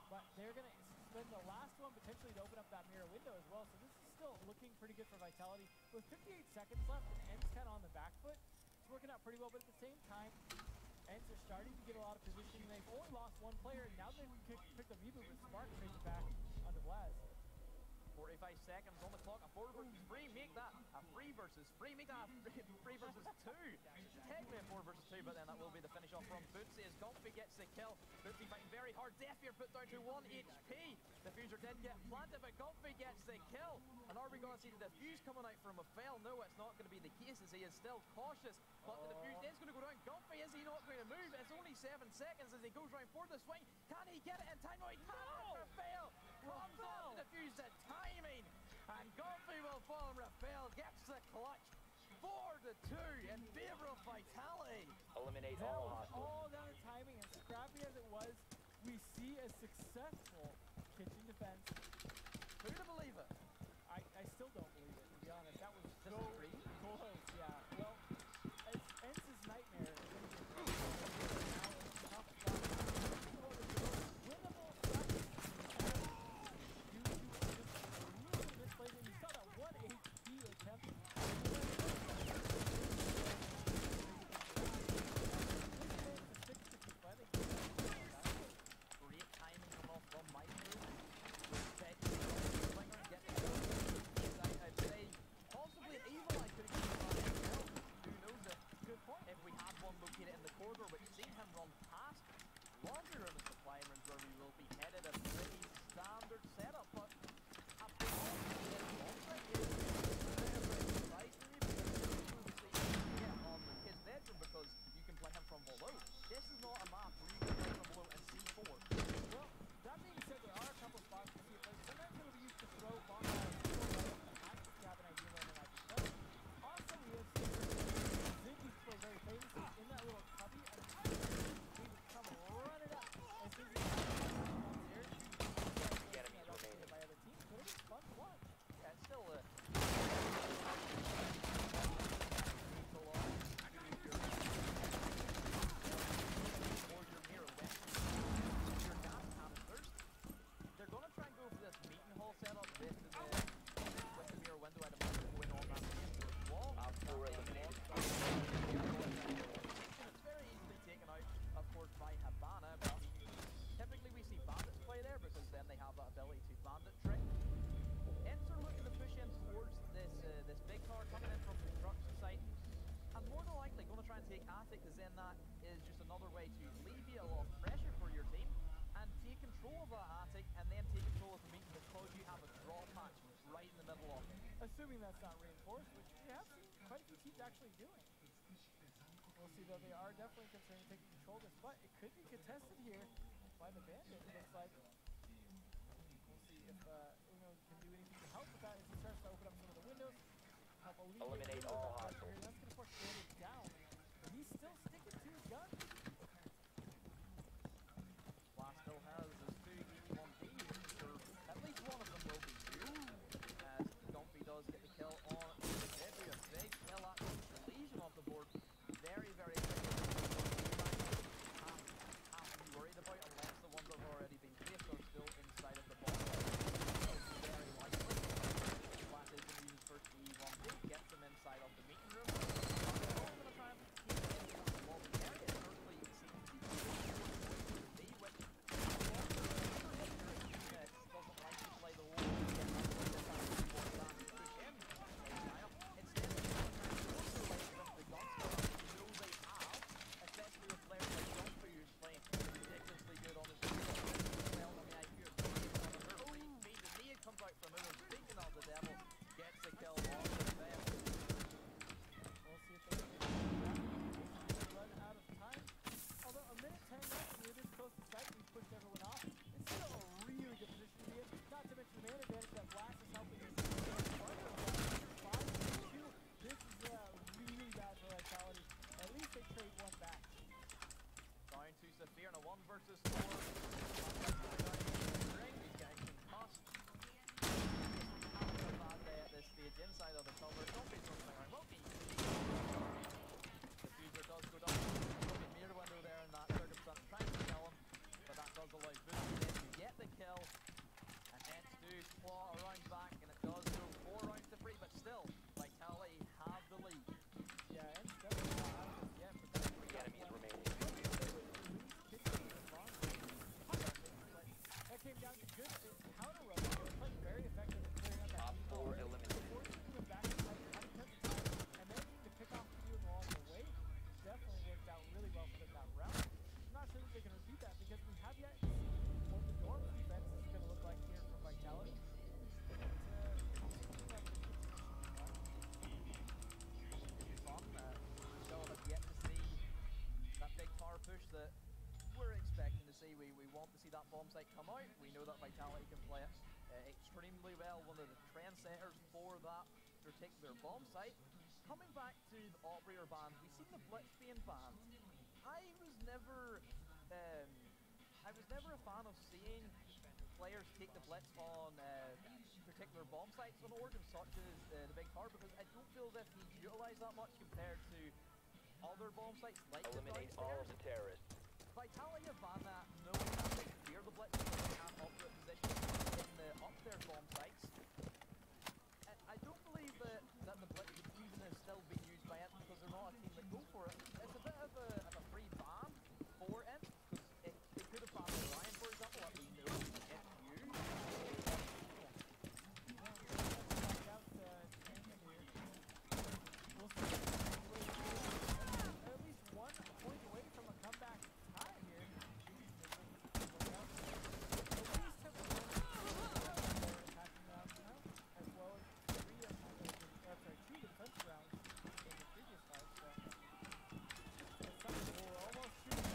But they're going to spend the last one potentially to open up that mirror window as well, so this is still looking pretty good for Vitality. With 58 seconds left and Ends kind of on the back foot, it's working out pretty well, but at the same time, Ends are starting to get a lot of positioning. They've only lost one player, and now they've picked a reboot with Spark trades it back onto Blaz. 45 seconds on the clock, a 4 versus 3, make that a 3 versus 3, make that a 3 versus 2. Technically a 4 versus 2, but then that will be the finish off from Bootsy as Golfy gets the kill. Bootsy fighting very hard. Zephyr put down to 1 HP. Diffuser did get planted, but Golfy gets the kill. And are we going to see the defuse coming out from a fail? No, it's not going to be the case as he is still cautious. But the defuse is going to go down. Golfy, is he not going to move? It's only 7 seconds as he goes round for the swing. Can he get it in time? No, he can't. Rafael comes on to defuse the timing. And Golfy will fall, and Rafael gets the clutch. 4-2 in favor of Vitality. Eliminate That all was hostiles. all down to timing, and scrappy as it was, we see a successful kitchen defense. Who to believe it? I still don't believe it, to be honest. That was so Disagree? close, yeah. Well, it's Ence's nightmare. Winnable seconds. You really misplayed it. You saw that 1 HP attempt. Great timing coming off from Micro. Respect the slinger and get the kill. I'd say possibly an evil eye could have given that kill. Who knows if, Good point. if we had one located in the corridor, which seen him run past laundry room and supply rooms where we will be headed. A pretty standard setup, but a big one in Montrek is very surprised me because get on his bedroom because you can play him from below. This is not a map where you can play from below and C4. Well, that being said, there are a couple spots to see it, but sometimes it'll be used to throw bombs out of the active cabin idea when they're not just also, we have seen Ziggy play very famously in that little cubby, and he would come running up as soon as he here. The enemies remaining. By other teams, but it is fun to watch. Yeah, it's still a they're going to try and go for this meeting hall setup with the mirror window at the moment going on that wall. Op 4 eliminated. It's very easily taken out, of course, by Habana, but typically we see bandits play there because then they have that ability to bandit trick. Enter looking to push in towards this big tower coming in from the construction site. And more than likely going to try and take attic, because then that is just another way to alleviate a lot of pressure for your team and take control of that attic and then take control of the meeting because you have a draw patch right in the middle of it. Assuming that's not reinforced, which we have seen quite a few teams actually doing. We'll see, though, they are definitely considering taking control of this, but it could be contested here by the Bandit, it looks like. We'll see if Uno can do anything to help with that as he starts to open up some of the windows. Help Eliminate all hostiles. That's going to force Bandit down. But he's still sticking to his gun. Blast still has his 2 E1B, so at least one of them will be used as Gumpy does get the kill on Zephyr. A big kill at the Legion off the board. Very, very quickly. Have to be worried about unless the ones that have already been placed are still inside of the bomb. Very likely. Blast is going to use his first E1B, gets him inside of the meeting room. They're all going to try and keep it in the lobby area. Certainly seems to be B, which doesn't like to play the wall. Instead, the guns they have, especially with players like Gumpy who's playing ridiculously good on his well, I mean, I hear the nade comes out from Uno. Speaking of the devil, gets the kill on the best. We'll see if they can run out of time. Although a minute 10 left, and we're this close to sight, we've pushed everyone off. It's still a really good position to be in. Not to mention the man advantage that Blast is helping us. 5-2. This is really bad for Vitality. At least they trade one back. Down to Zephyr in a 1 versus 4. These guys must have this stage inside of the cover. Don't be something around. Well, Diffuser does go down. The mirror window there in that circumstance, trying to kill him, but that does allow Bootsy to get the kill. And Ents do claw around back, and it does go 4 rounds to 3, but still, Vitality have the lead. Yeah, Ents definitely not out of this yet, but that's 3 enemies remaining. that came down to good counter rush. They were playing very effective at clearing up that Op 4 eliminated. bomb site come out. We know that Vitality can play it extremely well, one of the trendsetters for that particular bomb site. Coming back to the operator ban, we've seen the Blitz being banned. I was never a fan of seeing players take the Blitz on particular bomb sites on Origin, such as the Big Tower, because I don't feel that he's utilised that much compared to other bomb sites like Eliminate the all of the terrorists. Vitality have banned that, knowing that they fear the Blitz because they can't operate positions in the up-there bomb sites. I don't believe that the Blitz even is still being used by it because they're not a team that go for it. It's a bit of a free ban for it, because it could have banned the Lion, for example, that we know if you. At least 1 point away from a comeback tie here. Attacking rounds now, as well as 2 defense rounds in the previous fight. So it's something we're almost shooting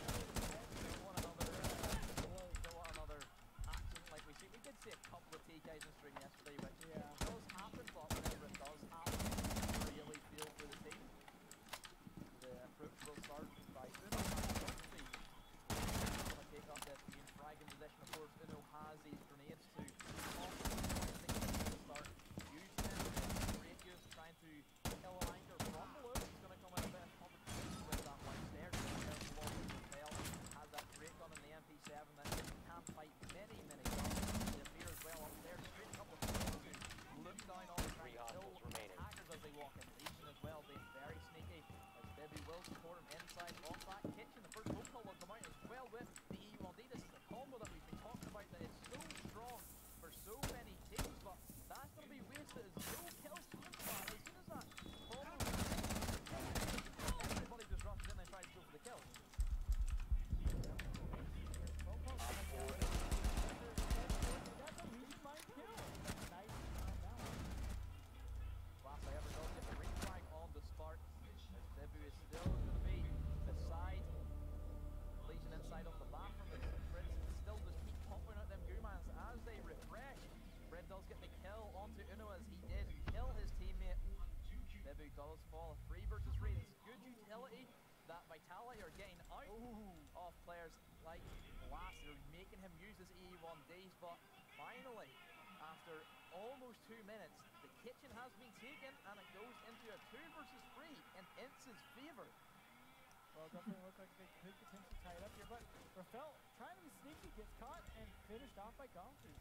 another action like we see. We did see a couple of TKs in stream yesterday, which does happen, but whenever it does happen, you really feel for the team. The approach will start by Uno. Going to take up this main frag in position. Of course, Uno has these grenades to start using them. Ratios trying to kill an anchor from below. He's going to come in a bit of competition with that one there. Has that break on in the MP7 that can't fight many guns. The fear as well up there. Straight a couple of players to look down on the trying to kill attackers as they walk in. Legion as well being very sneaky, as Debbie will support him inside of that kitchen. The first roll call will come out as well with the E1D. This is the combo that we've been talking about that is so strong for so many teams, but that's going to be wasted as no kills come from that. As soon as that combo everybody just rushes in and tries to go for the kill. Last I ever does get the refrag on the spark, as Debu is still going to be beside Legion inside of the bathroom, as Fritz still just keep popping out them Gumans as they refresh. Red does get the kill onto Uno as he did kill his teammate. Debu does fall 3 versus 3. It's good utility that Vitality are getting out of players like Blast. They're making him use his E1Ds, but finally, after almost 2 minutes, the kitchen has been taken and it goes into a 2 versus 3 in Ince's favor. Well, it definitely looks like they could potentially tie it up here, but Rafael trying to be sneaky, gets caught and finished off by Gomfi.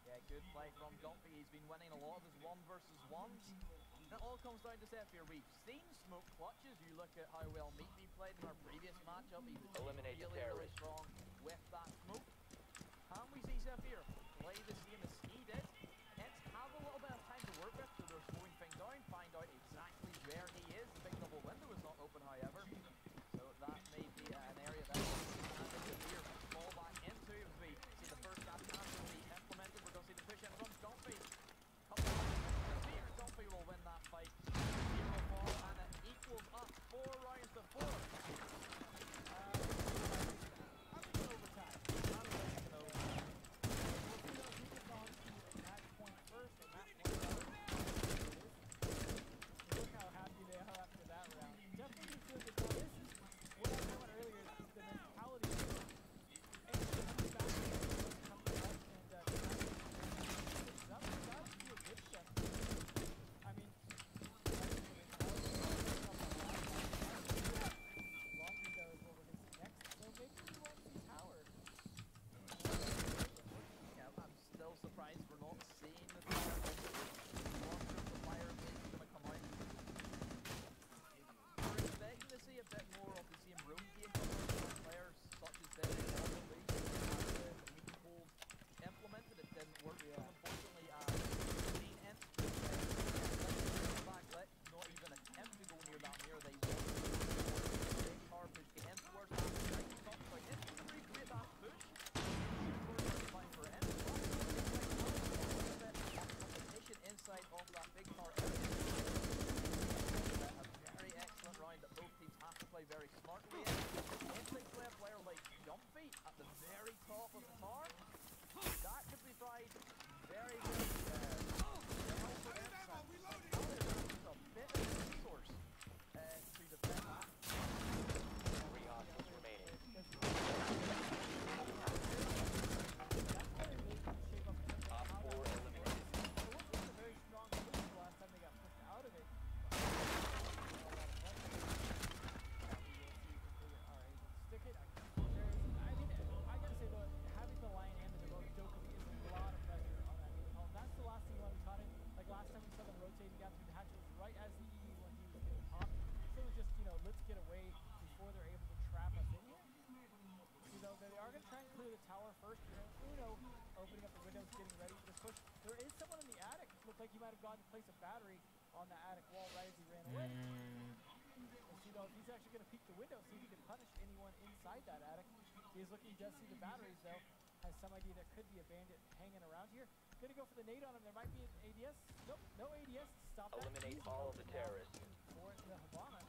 Yeah, good play from Gomfi. He's been winning a lot of his 1 versus 1s. It all comes down to Zephyr. We've seen smoke clutches. You look at how well Meatbee played in our previous matchup. He's really strong with that smoke. Can we see Zephyr play the same as he did? It's have a little bit of time to work with, so they're slowing things down, find out exactly where he is. The big double window is not open, however, so that may be an area that Zephyr fall back into. As we see the first gas cancel be implemented, we're going to see the push in from Gomfi. Couple of Zephyr. Gomfi will win that fight. 0 fall, and it equals up 4 rounds to 4. I'm in overtime. right as the E when he was getting popped. So it was just, let's get away before they're able to trap us in here. They are going to try and clear the tower first. Uno opening up the windows, getting ready for this push. There is someone in the attic. Looked like he might have gone to place a battery on the attic wall right as he ran away. Let's see though if he's actually going to peek the window, see if he can punish anyone inside that attic. He is looking, he does see the batteries though. Has some idea there could be a bandit hanging around here. Gonna go for the nade on him. There might be an ADS. Nope, no ADS. Stop that. Eliminate all of the terrorists. For the Havana.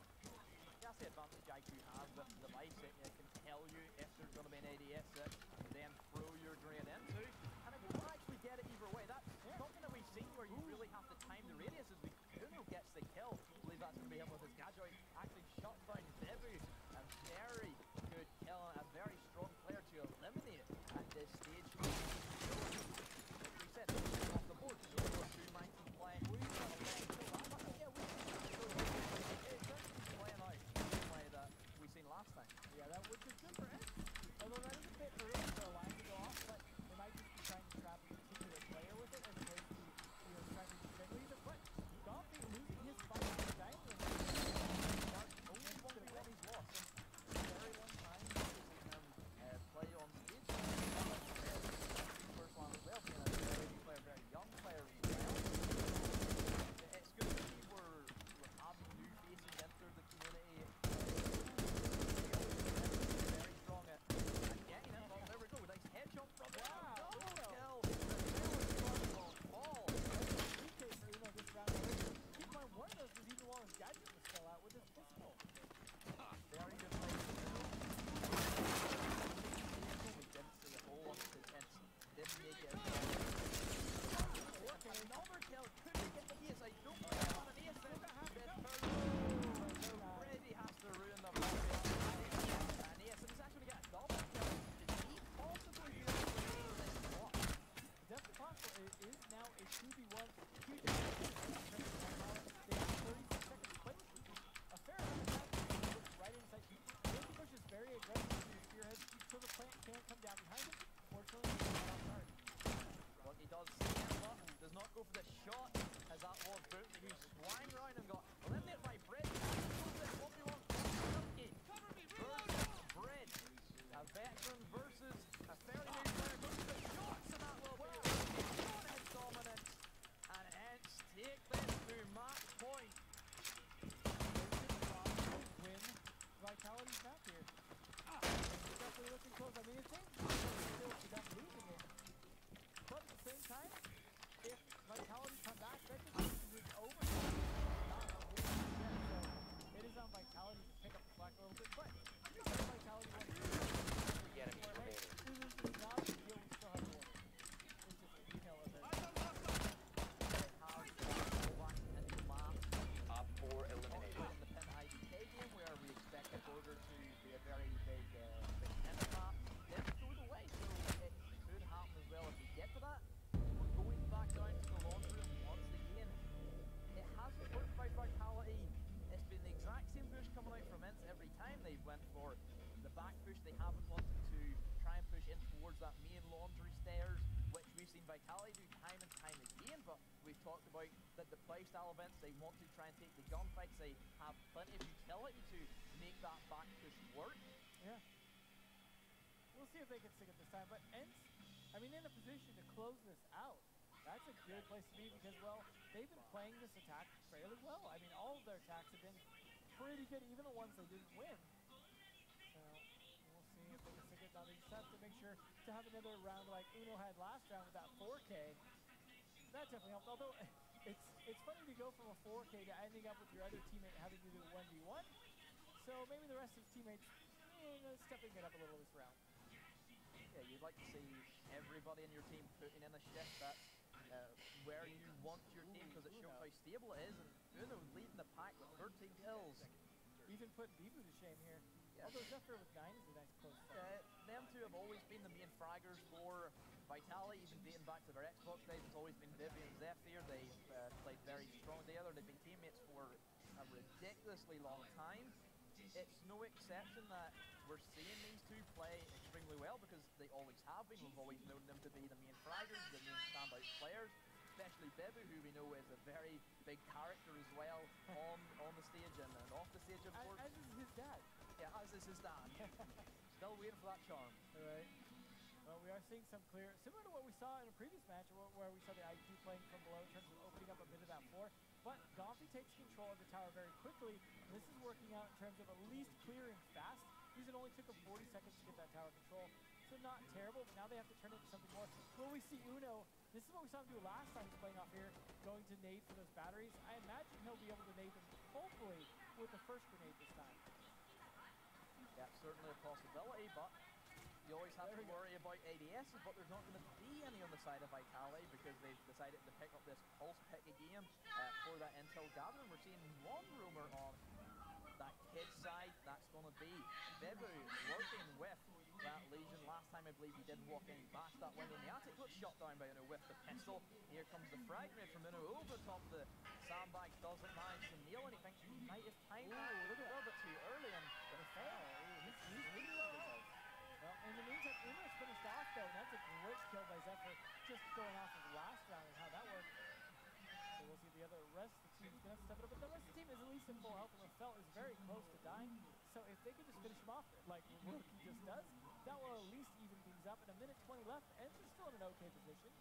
That's the advantage I2 has with the device. It can tell you if there's going to be an ADS that then throw your grenade into. And if you don't actually get it either way, that's something that we've seen where you really have to time the radius as Qtuo gets the kill. I believe that's going to be him with his gadget. Actually shut down Debu. A very good kill and a very strong player to eliminate at this stage. Like we said, off the board. So we've got 2 minds in play. We've got a leg kill. We've seen last time. Yeah, that which is good for Ed. Although that is a bit early for a line to go off, but they might just be trying to trap a particular player with it as opposed to trying to defend either. But Gompy losing his fight on the diamond. Only 1v1 he's lost in a very long time. Play on stage. First one as well, being a very new player, very young player as well. It's good to see we're having new faces enter the community. Does not go for the shot as that was Bungee who swung round and got eliminated by Bread. What do you want? Cover me, versus Bread. A veteran versus a fairly new player. Goes for the shots and that will be on his dominance. And hence take this to match point. Win Vitality's map here. Definitely looking close. I mean, it's still them losing it. But at the same time, if Vitality come back, that just means it's over. Not a win yet, so it is on Vitality to pick up the slack a little bit, but Vitality wants to The enemy remaining. this is not a deal, we still have to win. It's just a detail of it. Op 4 eliminated. In the Pin IDK game where we expect the border to be a very big pin map, then it goes away, so it could happen as well if we get to that. We're going back down to the laundry room once again. It hasn't worked by Vitality. It's been the exact same push coming out from Ints every time they went for the back push. They haven't wanted to try and push in towards that main laundry stairs, which we've seen Vitality do time and time again, but we've talked about that the playstyle events, they want to try and take the gunfights, they have plenty of utility to make that back push work. Yeah. We'll see if they can stick it this time, but Ents, I mean, in a position to close this out, that's a good place to be because, well, they've been playing this attack fairly well. I mean, all of their attacks have been pretty good, even the ones they didn't win. So, we'll see if they can stick it. Now, they just have to make sure to have another round like Uno had last round with that 4K. That definitely helped, although it's funny to go from a 4K to ending up with your other teammate having to do 1v1. So maybe the rest of his teammates stepping it up a little this round. Yeah, you'd like to see everybody in your team putting in a shift that's where you want your team because it shows how stable it is, and Uno leading the pack with 13 kills. Even put Bibu to shame here. Yeah. Although Zephyr with 9 is a nice close fight. Them two have always been the main fraggers for Vitality, even dating back to their Xbox days. It's always been Vivi and Zephyr. They've played very strong together. They've been teammates for a ridiculously long time. It's no exception that we're seeing these two play extremely well because they always have been. We've always known them to be the main fraggers, the main standout players. especially Bebu, who we know is a very big character as well on the stage and off the stage, of course. As is his dad. Yeah, as is his dad. Still waiting for that charm. All right. Well, we are seeing some clear, similar to what we saw in a previous match where we saw the IQ playing from below in terms of opening up a bit of that floor. But Gomfi takes control of the tower very quickly. And this is working out in terms of at least clearing fast. It only took him 40 seconds to get that tower control. So not terrible, but now they have to turn it into something more. Will we see Uno? This is what we saw him do last time he's playing off here, going to nade for those batteries. I imagine he'll be able to nade them, hopefully, with the first grenade this time. Yeah, certainly a possibility, but you always have to worry about ADS, but there's not going to be any on the side of Vitality because they've decided to pick up this pulse pick again for that intel gathering. We're seeing one rumor on that kid side. That's going to be Bebu working with that Legion. Last time I believe he did walk in, bash that window in the attic, got shot down by Uno with the pistol. Here comes the frag grenade from Uno over the top of the sandbag, doesn't manage to nail anything. He might have timed that a little bit too early and failed. He's really low health. Well, in the meantime, Uno's finished off though, and that's a great kill by Zephyr, just going off of the last round and how that worked. So we'll see the rest of the team's gonna have to step it up, but the rest of the team is at least in full health, and Rafael is very close to dying. So if they could just finish him off like Rookie just does, that will at least even things up. In a minute 20 left, and they're still in an okay position.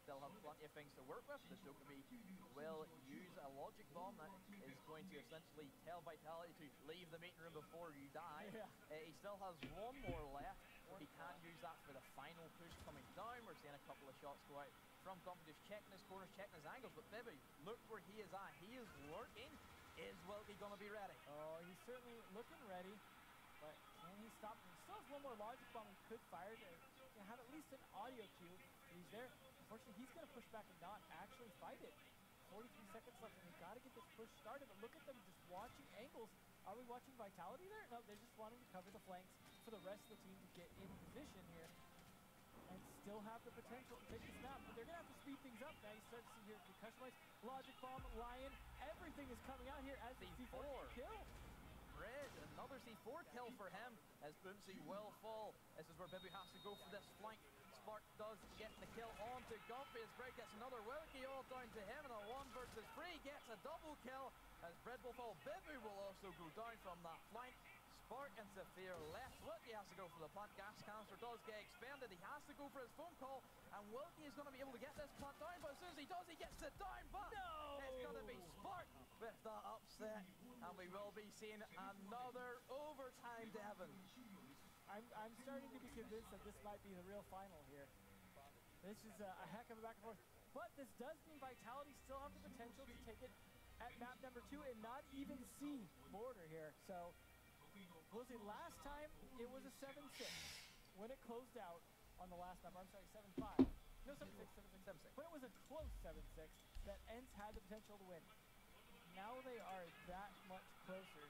Still have plenty of things to work with. The Dokkaebi will use a logic bomb that is going to essentially tell Vitality to leave the meeting room before you die. Yeah. He still has one more left. He can use that for the final push coming down. We're seeing a couple of shots go out from Gomfi, just checking his corners, checking his angles. But Bebu, look where he is at. He is lurking. Is Wilkie going to be ready? Oh, he's certainly looking ready. But can he stop him? He still has one more logic bomb he could fire to have at least an audio cue. He's there. Unfortunately, he's going to push back and not actually fight it. 43 seconds left, and we've got to get this push started. But look at them just watching angles. Are we watching Vitality there? No, they're just wanting to cover the flanks for the rest of the team to get in position here and still have the potential to take this map. But they're going to have to speed things up. Now you start to see here concussion lights, logic bomb, Lion. Everything is coming out here as the C4 kill. Red, another C4 kill for him as Bungee will fall. This is where Bebu has to go for this flank. Spark does get the kill onto Gomfi as Bread gets another Wilkie all down to him, and a 1 versus 3 gets a double kill as Bread will fall. Bebu will also go down from that flank. Spark and Zephyr left. Wilkie has to go for the plant. Gas canister does get expended. He has to go for his phone call, and Wilkie is going to be able to get this plant down, but as soon as he does, he gets it down, but it's going to be Spark with the upset, and we will be seeing another overtime, Devon. I'm starting to be convinced that this might be the real final here. This is a heck of a back and forth. But this does mean Vitality still have the potential to take it at map number 2 and not even see border here. So we'll see. Last time it was a 7-6 when it closed out on the last number. I'm sorry, 7-5. No, 7-6, 7-6, 7-6. But it was a close 7-6 that Ents had the potential to win. Now they are that much closer